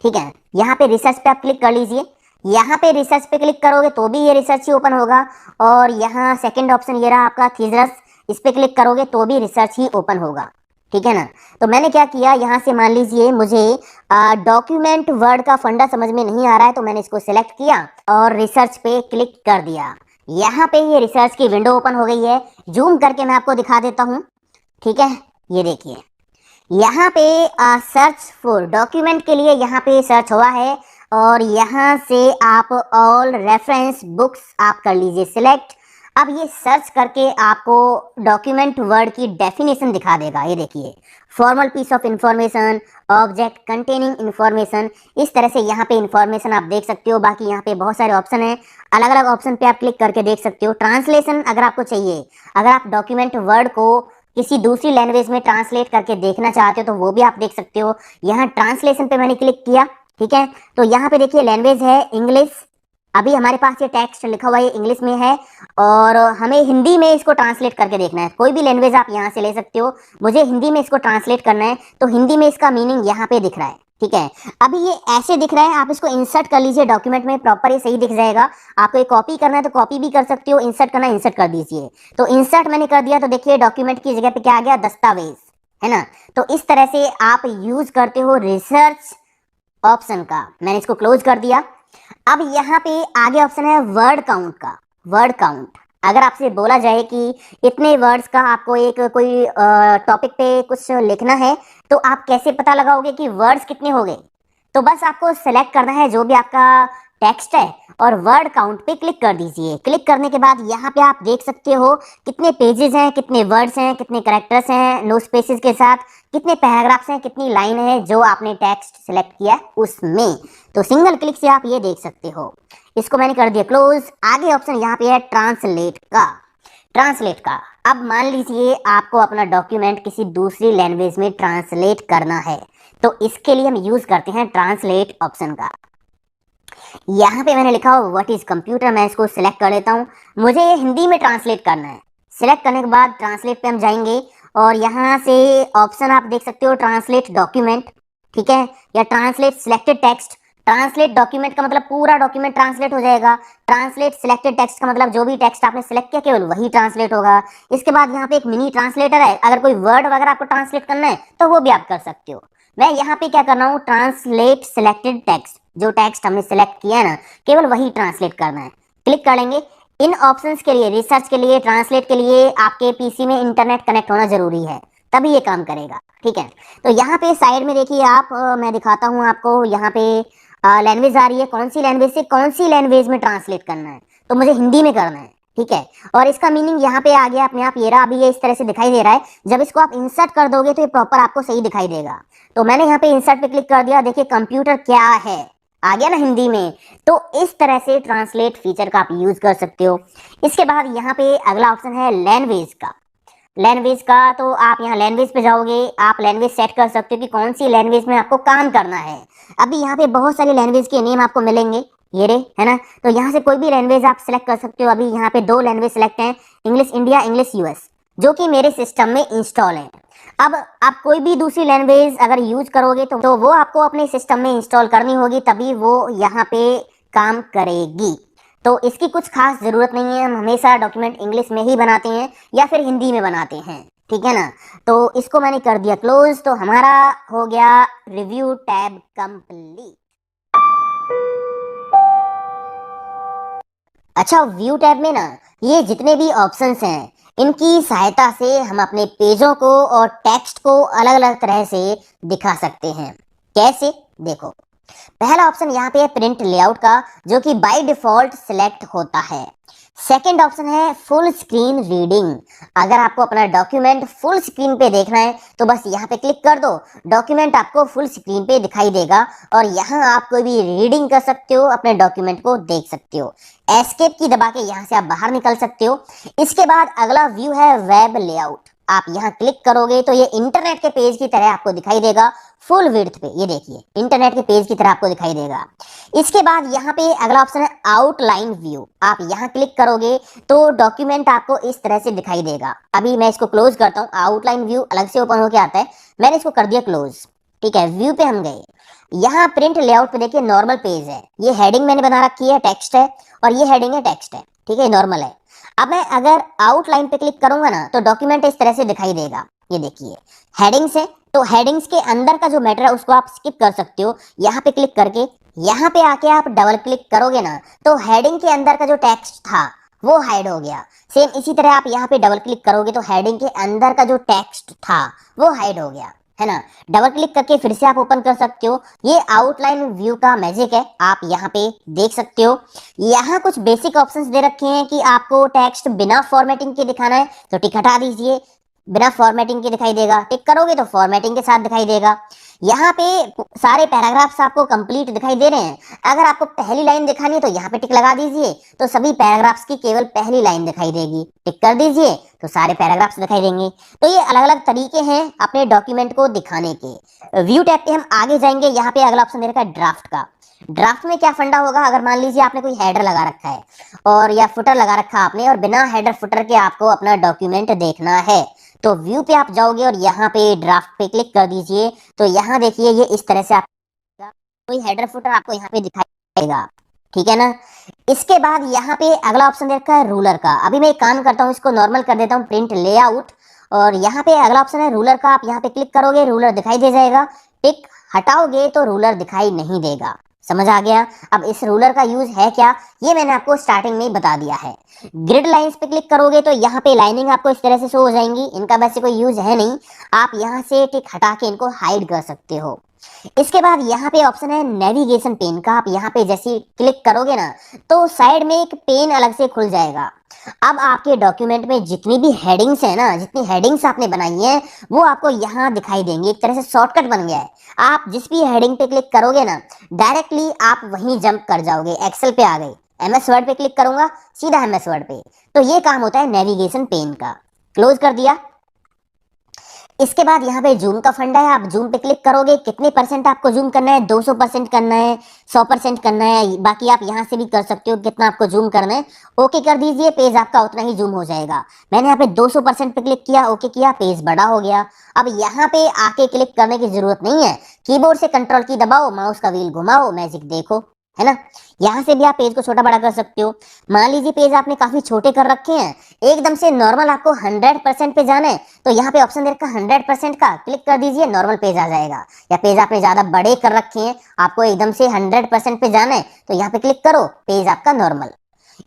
ठीक है, यहाँ पे रिसर्च पे आप क्लिक कर लीजिए। यहाँ पे रिसर्च पे क्लिक करोगे तो भी ये रिसर्च ही ओपन होगा, और यहाँ सेकंड ऑप्शन ये रहा आपका थीसरस, इस पे क्लिक करोगे तो भी रिसर्च ही ओपन होगा। ठीक है ना। तो मैंने क्या किया, यहाँ से मान लीजिए मुझे डॉक्यूमेंट वर्ड का फंडा समझ में नहीं आ रहा है, तो मैंने इसको सिलेक्ट किया और रिसर्च पे क्लिक कर दिया। यहाँ पे ये रिसर्च की विंडो ओपन हो गई है। जूम करके मैं आपको दिखा देता हूँ। ठीक है, ये देखिए यहाँ पे सर्च फॉर डॉक्यूमेंट के लिए यहाँ पे सर्च हुआ है, और यहाँ से आप ऑल रेफरेंस बुक्स आप कर लीजिए सिलेक्ट। अब ये सर्च करके आपको डॉक्यूमेंट वर्ड की डेफिनेशन दिखा देगा। ये देखिए, formal piece of information, object containing information, इस तरह से यहाँ पे इंफॉर्मेशन आप देख सकते हो। बाकी यहाँ पे बहुत सारे ऑप्शन हैं, अलग अलग ऑप्शन पे आप क्लिक करके देख सकते हो। ट्रांसलेशन अगर आपको चाहिए, अगर आप डॉक्यूमेंट वर्ड को किसी दूसरी लैंग्वेज में ट्रांसलेट करके देखना चाहते हो तो वो भी आप देख सकते हो। यहाँ ट्रांसलेशन पे मैंने क्लिक किया। ठीक है, तो यहाँ पे देखिए लैंग्वेज है इंग्लिश। अभी हमारे पास ये टेक्स्ट लिखा हुआ है इंग्लिश में है, और हमें हिंदी में इसको ट्रांसलेट करके देखना है। कोई भी लैंग्वेज आप यहाँ से ले सकते हो। मुझे हिंदी में इसको ट्रांसलेट करना है, तो हिंदी में इसका मीनिंग यहाँ पे दिख रहा है। ठीक है, अभी ये ऐसे दिख रहा है, आप इसको इंसर्ट कर लीजिए डॉक्यूमेंट में, प्रॉपर ये सही दिख जाएगा। आपको ये कॉपी करना है तो कॉपी भी कर सकते हो, इंसर्ट करना है इंसर्ट कर दीजिए। तो इंसर्ट मैंने कर दिया, तो देखिए डॉक्यूमेंट की जगह पे क्या आ गया, दस्तावेज, है ना। तो इस तरह से आप यूज करते हो रिसर्च ऑप्शन का। मैंने इसको क्लोज कर दिया। अब यहाँ पे आगे ऑप्शन है वर्ड काउंट का। वर्ड काउंट, अगर आपसे बोला जाए कि इतने वर्ड्स का आपको एक कोई टॉपिक पे कुछ लिखना है, तो आप कैसे पता लगाओगे कि वर्ड्स कितने हो गए। तो बस आपको सेलेक्ट करना है जो भी आपका टेक्स्ट है और वर्ड काउंट पे क्लिक कर दीजिए। क्लिक करने के बाद यहाँ पे आप देख सकते हो कितने पेजेस हैं, कितने वर्ड्स हैं, कितने कैरेक्टर्स हैं, नो स्पेसेस के साथ, कितने पैराग्राफ्स हैं, कितनी लाइन है जो आपने टेक्स्ट सेलेक्ट किया उसमें। तो सिंगल क्लिक से आप ये देख सकते हो। इसको मैंने कर दिया क्लोज। आगे ऑप्शन यहाँ पे है ट्रांसलेट का। ट्रांसलेट का, अब मान लीजिए आपको अपना डॉक्यूमेंट किसी दूसरी लैंग्वेज में ट्रांसलेट करना है, तो इसके लिए हम यूज करते हैं ट्रांसलेट ऑप्शन का। यहाँ पे मैंने लिखा हो व्हाट इज कंप्यूटर, मैं इसको सिलेक्ट कर लेता हूँ। मुझे ये हिंदी में ट्रांसलेट करना है। सिलेक्ट करने के बाद ट्रांसलेट पे हम जाएंगे, और यहाँ से ऑप्शन आप देख सकते हो ट्रांसलेट डॉक्यूमेंट, ठीक है, या translate selected text. Translate document का मतलब पूरा डॉक्यूमेंट ट्रांसलेट हो जाएगा। ट्रांसलेट सिलेक्टेड टेक्स्ट का मतलब जो भी टेक्स्ट आपने सिलेक्ट किया केवल वही ट्रांसलेट होगा। इसके बाद यहाँ पे एक मिनी ट्रांसलेटर है, अगर कोई वर्ड वगैरह आपको ट्रांसलेट करना है तो वो भी आप कर सकते हो। मैं यहाँ पे क्या कर रहा हूँ, ट्रांसलेट सिलेक्टेड टेक्स्ट, जो टेक्स्ट हमने सिलेक्ट किया है ना, केवल वही ट्रांसलेट करना है। क्लिक कर लेंगे। इन ऑप्शंस के लिए, रिसर्च के लिए, ट्रांसलेट के लिए आपके पीसी में इंटरनेट कनेक्ट होना जरूरी है, तभी ये काम करेगा। ठीक है, तो यहाँ पे साइड में देखिए आप, मैं दिखाता हूँ आपको। यहाँ पे लैंग्वेज आ रही है, कौन सी लैंग्वेज से कौन सी लैंग्वेज में ट्रांसलेट करना है, तो मुझे हिंदी में करना है। ठीक है, और इसका मीनिंग यहाँ पे आ गया अपने आप, ये रहा। अभी ये इस तरह से दिखाई दे रहा है। जब इसको आप इंसर्ट कर दोगे तो ये प्रॉपर आपको सही दिखाई देगा। तो मैंने यहाँ पे इंसर्ट पे क्लिक कर दिया। देखिए कंप्यूटर क्या है, आ गया ना हिंदी में। तो इस तरह से ट्रांसलेट फीचर का आप यूज कर सकते हो। इसके बाद यहाँ पे अगला ऑप्शन है लैंग्वेज का। लैंग्वेज का, तो आप यहाँ लैंग्वेज पे जाओगे, आप लैंग्वेज सेट कर सकते हो कि कौन सी लैंग्वेज में आपको काम करना है। अभी यहाँ पे बहुत सारी लैंग्वेज के नेम आपको मिलेंगे, ये रे, है ना। तो यहाँ से कोई भी लैंग्वेज आप सिलेक्ट कर सकते हो। अभी यहाँ पे 2 लैंग्वेज सिलेक्ट हैं, इंग्लिश इंडिया, इंग्लिश यूएस, जो कि मेरे सिस्टम में इंस्टॉल है। अब आप कोई भी दूसरी लैंग्वेज अगर यूज करोगे तो वो आपको अपने सिस्टम में इंस्टॉल करनी होगी, तभी वो यहाँ पे काम करेगी। तो इसकी कुछ खास जरूरत नहीं है, हम हमेशा डॉक्यूमेंट इंग्लिश में ही बनाते हैं या फिर हिंदी में बनाते हैं। ठीक है ना। तो इसको मैंने कर दिया क्लोज। तो हमारा हो गया रिव्यू टैब कंप्लीट। अच्छा, व्यू टैब में ना ये जितने भी ऑप्शंस हैं, इनकी सहायता से हम अपने पेजों को और टेक्स्ट को अलग अलग तरह से दिखा सकते हैं। कैसे, देखो, पहला ऑप्शन यहाँ पे है प्रिंट लेआउट का, जो कि बाय डिफॉल्ट सिलेक्ट होता है। सेकंड ऑप्शन है फुल स्क्रीन रीडिंग। अगर आपको अपना डॉक्यूमेंट फुल स्क्रीन पे देखना है तो बस यहाँ पे क्लिक कर दो, डॉक्यूमेंट आपको फुल स्क्रीन पे दिखाई देगा और यहाँ आप कोई भी रीडिंग कर सकते हो, अपने डॉक्यूमेंट को देख सकते हो। एस्केप की दबा के यहाँ से आप बाहर निकल सकते हो। इसके बाद अगला व्यू है वेब लेआउट। आप यहाँ क्लिक करोगे तो ये इंटरनेट के पेज की तरह आपको दिखाई देगा, फुल विड्थ पे। ये देखिए इंटरनेट के पेज की तरह आपको दिखाई देगा। इसके बाद यहाँ पे अगला ऑप्शन है आउटलाइन व्यू। आप यहाँ क्लिक करोगे तो डॉक्यूमेंट आपको इस तरह से दिखाई देगा। अभी मैं इसको क्लोज करता हूँ, आउटलाइन व्यू अलग से ओपन होके आता है, मैंने इसको कर दिया क्लोज। ठीक है, व्यू पे हम गए। यहाँ प्रिंट लेआउट पे देखिए नॉर्मल पेज है, ये हेडिंग मैंने बना रखी है, टेक्स्ट है, और ये हेडिंग है, टेक्स्ट है। ठीक है, नॉर्मल है। अब मैं अगर आउटलाइन पे क्लिक करूंगा ना तो डॉक्यूमेंट इस तरह से दिखाई देगा। ये देखिए हेडिंग्स है, तो हेडिंग्स के अंदर का जो मैटर है उसको आप स्किप कर सकते हो। यहाँ पे क्लिक करके यहाँ पे आके आप डबल क्लिक करोगे ना तो हेडिंग के अंदर का जो टेक्स्ट था वो हाइड हो गया। सेम इसी तरह आप यहाँ पे डबल क्लिक करोगे तो हेडिंग के अंदर का जो टेक्स्ट था वो हाइड हो गया, है ना। डबल क्लिक करके फिर से आप ओपन कर सकते हो। ये आउटलाइन व्यू का मैजिक है, आप यहाँ पे देख सकते हो। यहाँ कुछ बेसिक ऑप्शंस दे रखे हैं कि आपको टेक्स्ट बिना फॉर्मेटिंग के दिखाना है तो टिक हटा दीजिए, बिना फॉर्मेटिंग के दिखाई देगा। टिक करोगे तो फॉर्मेटिंग के साथ दिखाई देगा। यहाँ पे सारे पैराग्राफ्स आपको कंप्लीट दिखाई दे रहे हैं। अगर आपको पहली लाइन दिखानी है तो यहाँ पे टिक लगा दीजिए, तो सभी पैराग्राफ्स की केवल पहली लाइन दिखाई देगी। टिक कर दीजिए तो सारे पैराग्राफ्स दिखाई देंगे। तो ये अलग अलग तरीके हैं अपने डॉक्यूमेंट को दिखाने के। व्यू टैब पे हम आगे जाएंगे। यहाँ पे अगला ऑप्शन दे रखा है ड्राफ्ट का। ड्राफ्ट में क्या फंडा होगा, अगर मान लीजिए आपने कोई हेडर लगा रखा है और या फुटर लगा रखा आपने, और बिना हेडर फुटर के आपको अपना डॉक्यूमेंट देखना है तो व्यू पे आप जाओगे और यहाँ पे ड्राफ्ट पे क्लिक कर दीजिए। तो यहाँ देखिए ये इस तरह से आप कोई हेडर फुटर आपको यहाँ पे दिखाई देगा। ठीक है ना। इसके बाद यहाँ पे अगला ऑप्शन दे रखा है रूलर का। अभी मैं एक काम करता हूँ, इसको नॉर्मल कर देता हूँ, प्रिंट लेआउट, और यहाँ पे अगला ऑप्शन है रूलर का। आप यहाँ पे क्लिक करोगे रूलर दिखाई दे जाएगा। टिक हटाओगे तो रूलर दिखाई नहीं देगा। समझ आ गया। अब इस रूलर का यूज है क्या, ये मैंने आपको स्टार्टिंग में ही बता दिया है। ग्रिड लाइंस पे क्लिक करोगे तो यहाँ पे लाइनिंग आपको इस तरह से शो हो जाएंगी। इनका वैसे कोई यूज है नहीं, आप यहाँ से टिक हटा के इनको हाइड कर सकते हो। इसके बाद यहाँ पे ऑप्शन है नेविगेशन पेन का। आप यहाँ पे जैसे क्लिक करोगे ना तो साइड में एक पेन अलग से खुल जाएगा। अब आपके डॉक्यूमेंट में जितनी भी हेडिंग्स है ना, जितनी हेडिंग्स आपने बनाई है वो आपको यहाँ दिखाई देंगी। एक तरह से शॉर्टकट बन गया है। आप जिस भी हेडिंग पे क्लिक करोगे ना डायरेक्टली आप वहीं जंप कर जाओगे। एक्सेल पे आ गए, एमएस वर्ड पे क्लिक करूंगा सीधा एमएस वर्ड पे। तो ये काम होता है नेविगेशन पेन का। क्लोज कर दिया। इसके बाद यहाँ पे जूम का फंडा है। आप जूम पे क्लिक करोगे, कितने परसेंट आपको जूम करना है, 200% करना है, 100% करना है, बाकी आप यहाँ से भी कर सकते हो कितना आपको जूम करना है। ओके कर दीजिए, पेज आपका उतना ही जूम हो जाएगा। मैंने यहाँ पे 200% पे क्लिक किया, ओके किया, पेज बड़ा हो गया। अब यहाँ पे आके क्लिक करने की जरूरत नहीं है, कीबोर्ड से कंट्रोल की दबाओ, माउस का व्हील घुमाओ, मैजिक देखो, है ना। यहाँ से भी आप पेज को छोटा बड़ा कर सकते हो। मान लीजिए पेज आपने काफी छोटे कर रखे हैं, एकदम से नॉर्मल आपको 100% पे जाना है तो यहाँ पे ऑप्शन दे रखा है 100% का, क्लिक कर दीजिए, नॉर्मल पेज आ जाएगा। या पेज आपने ज्यादा बड़े कर रखे हैं, आपको एकदम से 100% पे जाना है तो यहाँ पे क्लिक करो, पेज आपका नॉर्मल।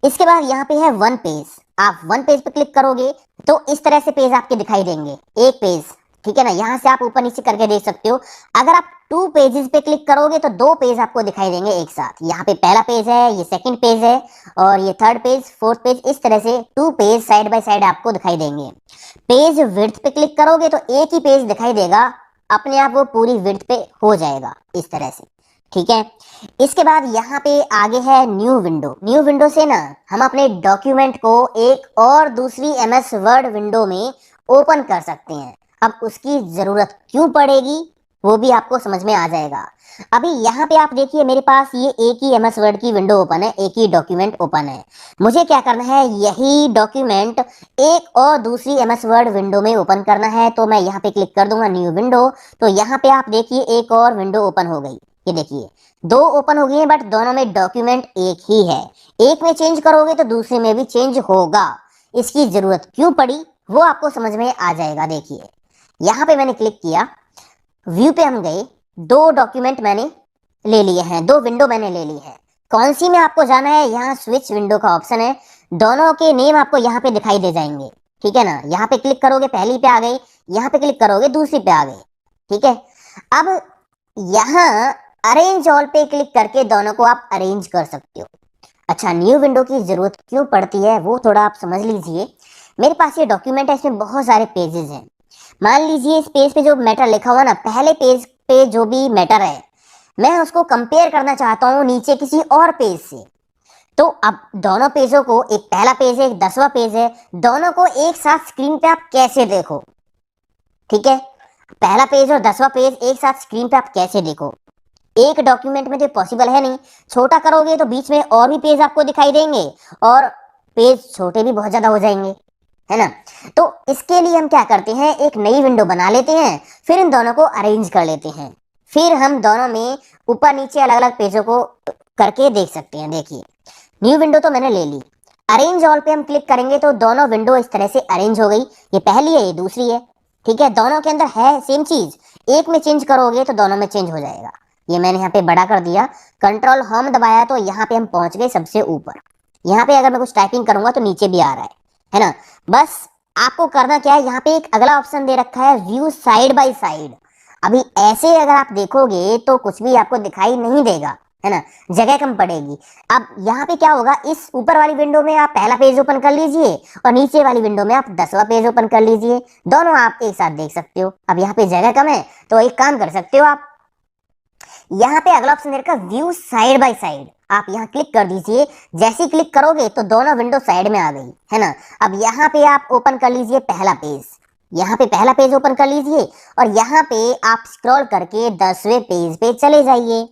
इसके बाद यहाँ पे है वन पेज। आप वन पेज पे क्लिक करोगे तो इस तरह से पेज आपके दिखाई देंगे, एक पेज। ठीक है ना। यहाँ से आप ऊपर नीचे करके देख सकते हो। अगर आप 2 पेजेस पे क्लिक करोगे तो 2 पेज आपको दिखाई देंगे एक साथ। यहाँ पे पहला पेज है, ये सेकंड पेज है, और ये थर्ड पेज, फोर्थ पेज, इस तरह से 2 पेज साइड बाय साइड आपको दिखाई देंगे। पेज विड्थ पे क्लिक करोगे तो एक ही पेज दिखाई देगा, अपने आप वो पूरी विड्थ पे हो जाएगा इस तरह से। ठीक है। इसके बाद यहाँ पे आगे है न्यू विंडो। न्यू विंडो से ना हम अपने डॉक्यूमेंट को एक और दूसरी एमएस वर्ड विंडो में ओपन कर सकते हैं। अब उसकी जरूरत क्यों पड़ेगी वो भी आपको समझ में आ जाएगा। अभी यहाँ पे आप देखिए मेरे पास ये एक ही एमएस वर्ड की विंडो ओपन है, एक ही डॉक्यूमेंट ओपन है। मुझे क्या करना है, यही डॉक्यूमेंट एक और दूसरी एमएस वर्ड विंडो में ओपन करना है। तो मैं यहाँ पे क्लिक कर दूंगा न्यू विंडो, तो यहाँ पे आप देखिए एक और विंडो ओपन हो गई। ये देखिए 2 ओपन हो गई है, बट दोनों में डॉक्यूमेंट एक ही है। एक में चेंज करोगे तो दूसरे में भी चेंज होगा। इसकी जरूरत क्यों पड़ी वो आपको समझ में आ जाएगा। देखिए यहाँ पे मैंने क्लिक किया, व्यू पे हम गए, 2 डॉक्यूमेंट मैंने ले लिए हैं, 2 विंडो मैंने ले ली है। कौन सी में आपको जाना है, यहाँ स्विच विंडो का ऑप्शन है, दोनों के नेम आपको यहाँ पे दिखाई दे जाएंगे। ठीक है ना। यहाँ पे क्लिक करोगे पहली पे आ गई, यहाँ पे क्लिक करोगे दूसरी पे आ गई। ठीक है। अब यहाँ अरेंज ऑल पे क्लिक करके दोनों को आप अरेंज कर सकते हो। अच्छा, न्यू विंडो की जरूरत क्यों पड़ती है वो थोड़ा आप समझ लीजिए। मेरे पास ये डॉक्यूमेंट है, इसमें बहुत सारे पेजेस हैं। मान लीजिए इस पेज पे जो मैटर लिखा हुआ ना, पहले पेज पे जो भी मैटर है मैं उसको कंपेयर करना चाहता हूँ नीचे किसी और पेज से। तो अब दोनों पेजों को, एक पहला पेज है एक 10वां पेज है, दोनों को एक साथ स्क्रीन पे आप कैसे देखो। ठीक है, पहला पेज और 10वां पेज एक साथ स्क्रीन पे आप कैसे देखो। एक डॉक्यूमेंट में तो पॉसिबल है नहीं। छोटा करोगे तो बीच में और भी पेज आपको दिखाई देंगे और पेज छोटे भी बहुत ज्यादा हो जाएंगे, है ना। तो इसके लिए हम क्या करते हैं, एक नई विंडो बना लेते हैं, फिर इन दोनों को अरेंज कर लेते हैं। फिर हम दोनों में ऊपर नीचे अलग अलग पेजों को करके देख सकते हैं। देखिए, न्यू विंडो तो मैंने ले ली, अरेंज ऑल पे हम क्लिक करेंगे तो दोनों विंडो इस तरह से अरेंज हो गई। ये पहली है, ये दूसरी है। ठीक है, दोनों के अंदर है सेम चीज, एक में चेंज करोगे तो दोनों में चेंज हो जाएगा। ये मैंने यहाँ पे बड़ा कर दिया, कंट्रोल होम दबाया तो यहाँ पे हम पहुंच गए सबसे ऊपर। यहाँ पे अगर मैं कुछ टाइपिंग करूंगा तो नीचे भी आ रहा है ना। बस आपको करना क्या है, यहाँ पे एक अगला ऑप्शन दे रखा है व्यू साइड बाय साइड। अभी ऐसे अगर आप देखोगे तो कुछ भी आपको दिखाई नहीं देगा, है ना, जगह कम पड़ेगी। अब यहाँ पे क्या होगा, इस ऊपर वाली विंडो में आप पहला पेज ओपन कर लीजिए और नीचे वाली विंडो में आप 10वां पेज ओपन कर लीजिए, दोनों आप एक साथ देख सकते हो। अब यहाँ पे जगह कम है तो एक काम कर सकते हो आप, यहाँ पे अगला ऑप्शन रखा व्यू साइड बाय साइड, आप यहाँ क्लिक कर दीजिए। जैसे ही क्लिक करोगे तो दोनों विंडो साइड में आ गई, है ना। अब यहाँ पे आप ओपन कर लीजिए पहला पेज, यहाँ पे पहला पेज ओपन कर लीजिए और यहाँ पे आप स्क्रॉल करके 10वें पेज पे चले जाइए।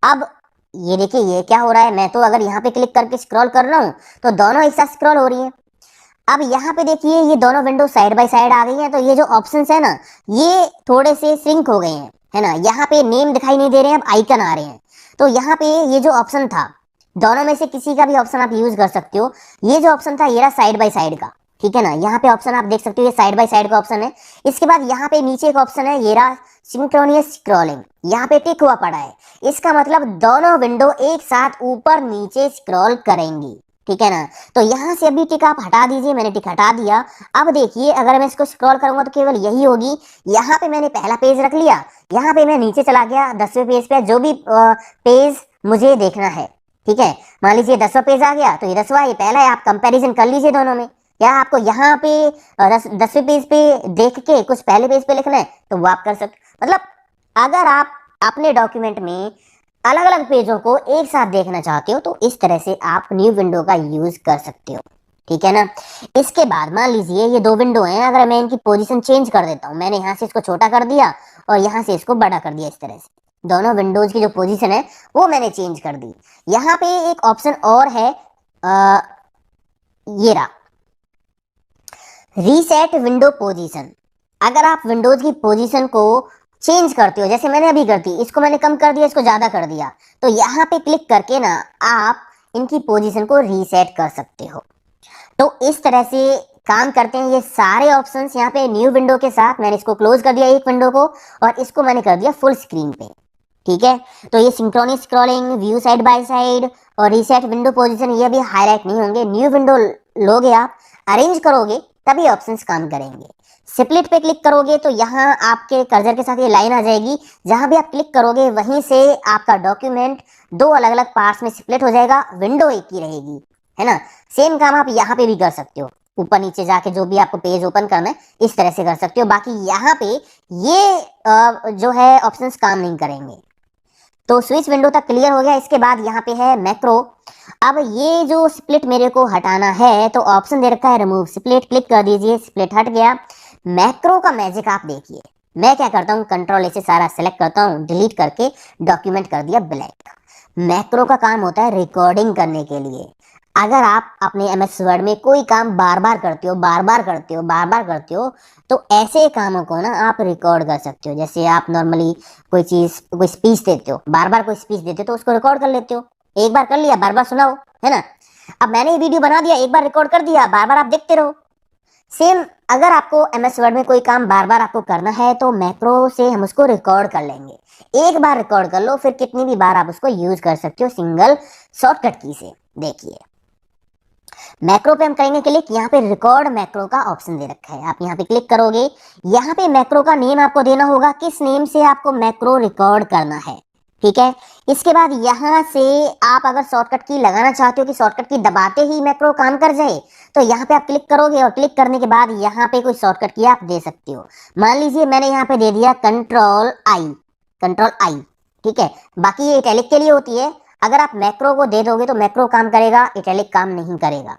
अब ये देखिए ये क्या हो रहा है, मैं तो अगर यहाँ पे क्लिक करके स्क्रॉल कर रहा हूँ तो दोनों एक साथ स्क्रॉल हो रही है। अब यहाँ पे देखिए ये दोनों विंडो साइड बाय साइड आ गई हैं, तो ये जो ऑप्शंस है ना ये थोड़े से सिंक हो गए हैं, है ना। यहाँ पे नेम दिखाई नहीं दे रहे हैं, अब आइकन आ रहे हैं। तो यहाँ पे ये जो ऑप्शन था, दोनों में से किसी का भी ऑप्शन आप यूज कर सकते हो। ये जो ऑप्शन था ये रहा साइड बाय साइड का, ठीक है ना। यहाँ पे ऑप्शन आप देख सकते हो, ये साइड बाय साइड का ऑप्शन है। इसके बाद यहाँ पे नीचे एक ऑप्शन है, ये रहा सिंक्रोनियस स्क्रॉलिंग, यहाँ पे टिक हुआ पड़ा है। इसका मतलब दोनों विंडो एक साथ ऊपर नीचे स्क्रॉल करेंगी, ठीक है ना। तो यहाँ से अभी टिक आप हटा दीजिए, मैंने टिक हटा दिया। अब देखिए अगर मैं इसको स्क्रॉल करूंगा तो केवल यही होगी। यहाँ पे मैंने पहला पेज रख लिया, यहाँ पे मैं नीचे चला गया 10वें पेज पे, जो भी पेज मुझे देखना है। ठीक है, मान लीजिए 10वां पेज आ गया तो ये 10वां, ये पहला है। आप कंपैरिजन कर लीजिए दोनों में, या आपको यहाँ पे 10वें पेज पे देख के कुछ पहले पेज पे लिखना है तो वो आप कर सकते। मतलब अगर आप अपने डॉक्यूमेंट में अलग अलग पेजों को एक साथ देखना चाहते हो तो इस तरह से आप न्यू विंडो का यूज कर सकते हो, ठीक है ना। इसके बाद मान लीजिए ये दो विंडो हैं, अगर मैं इनकी पोजीशन चेंज कर देता हूं, मैंने यहाँ से इसको छोटा कर दिया और यहाँ से इसको बड़ा कर दिया, इस तरह से दोनों विंडोज की जो पोजीशन है वो मैंने चेंज कर दी। यहाँ पे एक ऑप्शन और है, ये रहा रीसेट विंडो पोजीशन। अगर आप विंडोज की पोजीशन को चेंज करते हो, जैसे मैंने अभी कर दी, इसको मैंने कम कर दिया, इसको ज्यादा कर दिया, तो यहाँ पे क्लिक करके ना आप इनकी पोजीशन को रीसेट कर सकते हो। तो इस तरह से काम करते हैं ये सारे ऑप्शंस यहाँ पे न्यू विंडो के साथ। मैंने इसको क्लोज कर दिया एक विंडो को और इसको मैंने कर दिया फुल स्क्रीन पे, ठीक है। तो ये synchronous scrolling, view side by side और रीसेट विंडो पोजीशन ये भी हाईलाइट नहीं होंगे। न्यू विंडो लोगे आप, अरेंज करोगे तभी ऑप्शंस काम करेंगे। स्प्लिट पे क्लिक करोगे तो यहाँ आपके कर्सर के साथ ये लाइन आ जाएगी, जहां भी आप क्लिक करोगे वहीं से आपका डॉक्यूमेंट दो अलग अलग पार्ट्स में स्प्लिट हो जाएगा, विंडो एक ही रहेगी, है ना। सेम काम आप यहाँ पे भी कर सकते हो, ऊपर नीचे जाके जो भी आपको पेज ओपन करना है इस तरह से कर सकते हो। बाकी यहाँ पे ये जो है ऑप्शंस काम नहीं करेंगे। तो स्विच विंडो तक क्लियर हो गया। इसके बाद यहाँ पे है मैक्रो। अब ये जो स्प्लिट मेरे को हटाना है तो ऑप्शन दे रखा है रिमूव स्प्लिट, क्लिक कर दीजिए, स्प्लिट हट गया। मैक्रो का मैजिक आप देखिए, मैं क्या करता हूँ, कंट्रोल ए से सारा सेलेक्ट करता हूँ, डिलीट करके डॉक्यूमेंट कर दिया ब्लैक। मैक्रो का काम होता है रिकॉर्डिंग करने के लिए। अगर आप अपने एमएस वर्ड में कोई काम बार बार करते हो, बार बार करते हो, बार बार करते हो, तो ऐसे कामों को ना आप रिकॉर्ड कर सकते हो। जैसे आप नॉर्मली कोई चीज, कोई स्पीच देते हो, बार बार कोई स्पीच देते हो तो उसको रिकॉर्ड कर लेते हो। एक बार कर लिया, बार बार सुनाओ, है ना। अब मैंने ये वीडियो बना दिया, एक बार रिकॉर्ड कर दिया, बार बार आप देखते रहो। सेम अगर आपको एमएस वर्ड में कोई काम बार बार आपको करना है तो मैक्रो से हम उसको रिकॉर्ड कर लेंगे। एक बार रिकॉर्ड कर लो, फिर कितनी भी बार आप उसको यूज कर सकते हो सिंगल शॉर्टकट की से। देखिए मैक्रो पे हम करेंगे क्लिक, यहाँ पे रिकॉर्ड मैक्रो का ऑप्शन दे रखा है, आप यहाँ पे क्लिक करोगे। यहाँ पे मैक्रो का नेम आपको देना होगा, किस नेम से आपको मैक्रो रिकॉर्ड करना है, ठीक है। इसके बाद यहाँ से आप अगर शॉर्टकट की लगाना चाहते हो कि शॉर्टकट की दबाते ही मैक्रो काम कर जाए, तो यहाँ पे आप क्लिक करोगे और क्लिक करने के बाद यहाँ पे कोई शॉर्टकट की आप दे सकते हो। मान लीजिए मैंने यहाँ पे दे दिया कंट्रोल आई, कंट्रोल आई। ठीक है, बाकी ये इटैलिक के लिए होती है। अगर आप मैक्रो को दे दोगे तो मैक्रो काम करेगा, इटैलिक काम नहीं करेगा।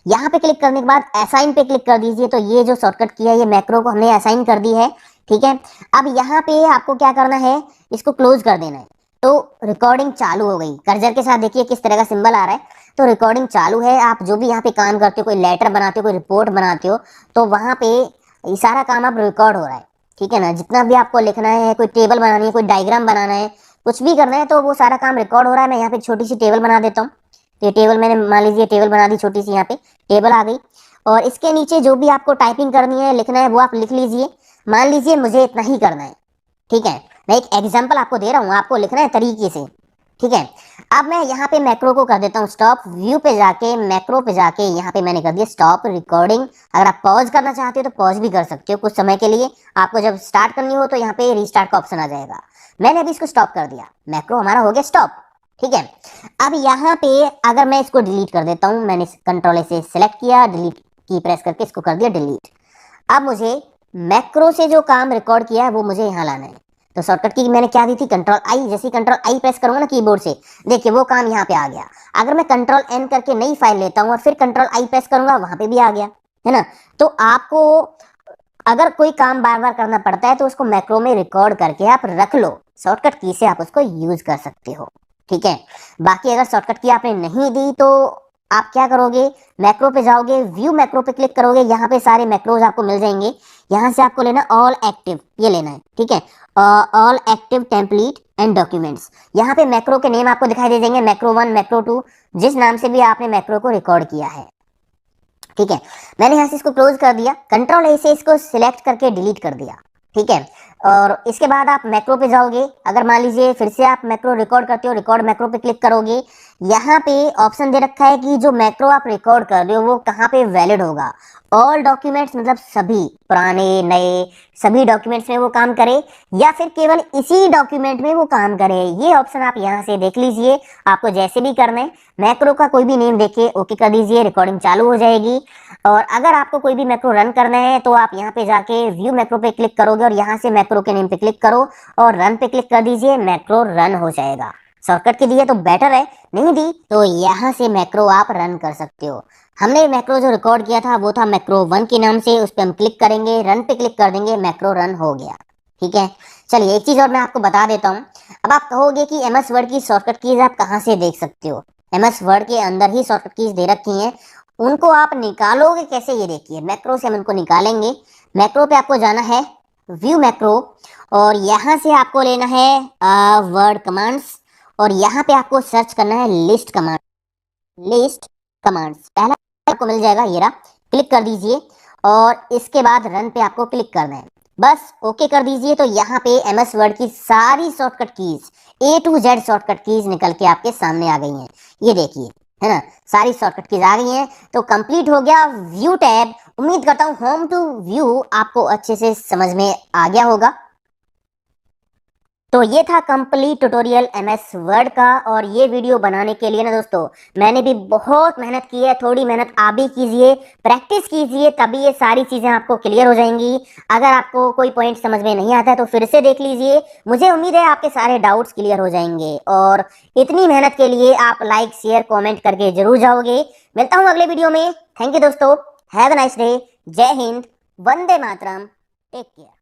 यहाँ पे क्लिक करने के बाद असाइन पे क्लिक कर दीजिए। तो ये जो शॉर्टकट की है ये मैक्रो को हमने असाइन कर दी है। ठीक है, अब यहाँ पे आपको क्या करना है, इसको क्लोज कर देना है। तो रिकॉर्डिंग चालू हो गई। कर्सर के साथ देखिए किस तरह का सिंबल आ रहा है। तो रिकॉर्डिंग चालू है। आप जो भी यहाँ पे काम करते हो, कोई लेटर बनाते हो, कोई रिपोर्ट बनाते हो, तो वहाँ पे ये सारा काम अब रिकॉर्ड हो रहा है। ठीक है ना, जितना भी आपको लिखना है, कोई टेबल बनानी है, कोई डायग्राम बनाना है, कुछ भी करना है, तो वो सारा काम रिकॉर्ड हो रहा है। मैं यहाँ पे छोटी सी टेबल बना देता हूँ। तो ये टेबल मैंने मान लीजिए टेबल बना दी छोटी सी, यहाँ पे टेबल आ गई। और इसके नीचे जो भी आपको टाइपिंग करनी है, लिखना है, वो आप लिख लीजिए। मान लीजिए मुझे इतना ही करना है। ठीक है, मैं एक एग्जांपल आपको दे रहा हूँ, आपको लिखना है तरीके से। ठीक है, अब मैं यहाँ पे मैक्रो को कर देता हूँ स्टॉप। व्यू पे जाके मैक्रो पे जाके यहाँ पे मैंने कर दिया स्टॉप रिकॉर्डिंग। अगर आप पॉज करना चाहते हो तो पॉज भी कर सकते हो कुछ समय के लिए। आपको जब स्टार्ट करनी हो तो यहाँ पे रीस्टार्ट का ऑप्शन आ जाएगा। मैंने अभी इसको स्टॉप कर दिया, मैक्रो हमारा हो गया स्टॉप। ठीक है, अब यहाँ पे अगर मैं इसको डिलीट कर देता हूँ, मैंने कंट्रोल से सिलेक्ट किया, डिलीट की प्रेस करके इसको कर दिया डिलीट। अब मुझे मैक्रो से जो काम रिकॉर्ड किया है वो मुझे यहाँ लाना है। तो शॉर्टकट की मैंने क्या दी थी, कंट्रोल आई। जैसे कंट्रोल आई प्रेस करूंगा ना कीबोर्ड से, देखिए वो काम यहाँ पे आ गया। अगर मैं कंट्रोल एन करके नई फाइल लेता हूँ और फिर कंट्रोल आई प्रेस करूंगा, वहां पे भी आ गया, है ना। तो आपको अगर कोई काम बार बार करना पड़ता है तो उसको मैक्रो में रिकॉर्ड करके आप रख लो, शॉर्टकट की से आप उसको यूज कर सकते हो। ठीक है, बाकी अगर शॉर्टकट की आपने नहीं दी तो आप क्या करोगे, मैक्रो पे जाओगे, व्यू मैक्रो पे क्लिक करोगे, यहाँ पे सारे मैक्रोज आपको मिल जाएंगे। यहाँ से आपको लेना ऑल एक्टिव, ये लेना है। ठीक है, all active template and documents. यहाँ पे मैक्रो के नेम आपको दिखाई दे देंगे, मैक्रो 1, मैक्रो 2, जिस नाम से भी आपने मैक्रो को रिकॉर्ड किया है। ठीक है, मैंने यहाँ से इसको क्लोज कर दिया, कंट्रोल ए से इसको सिलेक्ट करके डिलीट कर दिया। ठीक है, और इसके बाद आप मैक्रो पे जाओगे। अगर मान लीजिए फिर से आप मैक्रो रिकॉर्ड करते हो, रिकॉर्ड मैक्रो पे क्लिक करोगे। यहाँ पे ऑप्शन दे रखा है कि जो मैक्रो आप रिकॉर्ड कर रहे हो वो कहाँ पे वैलिड होगा। ऑल डॉक्यूमेंट्स मतलब सभी, पुराने नए सभी डॉक्यूमेंट्स में वो काम करे, या फिर केवल इसी डॉक्यूमेंट में वो काम करे। ये ऑप्शन आप यहाँ से देख लीजिए, आपको जैसे भी करना है। मैक्रो का कोई भी नेम देके ओके कर दीजिए, रिकॉर्डिंग चालू हो जाएगी। और अगर आपको कोई भी मैक्रो रन करना है तो आप यहाँ पे जाके व्यू मैक्रो पे क्लिक करोगे और यहाँ से मैक्रो के नेम पे क्लिक करो और रन पे क्लिक कर दीजिए, मैक्रो रन हो जाएगा। शॉर्टकट की दी है तो बेटर है, नहीं दी तो यहाँ से मैक्रो आप रन कर सकते हो। हमने मैक्रो जो रिकॉर्ड किया था वो था मैक्रो 1 के नाम से, उस पर हम क्लिक करेंगे, रन पे क्लिक कर देंगे, मैक्रो रन हो गया। ठीक है, चलिए एक चीज और मैं आपको बता देता हूँ। अब आप कहोगे कि एमएस वर्ड की शॉर्टकट कीज आप कहाँ से देख सकते हो। एमएस वर्ड के अंदर ही शॉर्टकट कीज दे रखी हैं, उनको आप निकालोगे कैसे, ये देखिए। मैक्रो से हम इनको निकालेंगे। मैक्रो पे आपको जाना है व्यू मैक्रो, और यहाँ से आपको लेना है वर्ड कमांड्स, और यहाँ पे आपको सर्च करना है लिस्ट कमांड। लिस्ट कमांड्स पहला आपको मिल जाएगा, ये रहा, क्लिक कर दीजिए और इसके बाद रन पे आपको क्लिक करना है। बस ओके कर दीजिए। तो यहाँ पे एमएस वर्ड की सारी shortcut keys A to Z shortcut keys निकल के आपके सामने आ गई हैं, ये देखिए, है ना, सारी शॉर्टकट कीज आ गई हैं। तो कंप्लीट हो गया व्यू टैब। उम्मीद करता हूँ होम टू व्यू आपको अच्छे से समझ में आ गया होगा। तो ये था कंप्लीट ट्यूटोरियल एमएस वर्ड का। और ये वीडियो बनाने के लिए ना दोस्तों मैंने भी बहुत मेहनत की है, थोड़ी मेहनत आप भी कीजिए, प्रैक्टिस कीजिए, तभी ये सारी चीज़ें आपको क्लियर हो जाएंगी। अगर आपको कोई पॉइंट समझ में नहीं आता है तो फिर से देख लीजिए, मुझे उम्मीद है आपके सारे डाउट्स क्लियर हो जाएंगे। और इतनी मेहनत के लिए आप लाइक शेयर कॉमेंट करके जरूर जाओगे। मिलता हूँ अगले वीडियो में। थैंक यू दोस्तों, हैव अ नाइस डे, जय हिंद, वंदे मातरम, टेक केयर।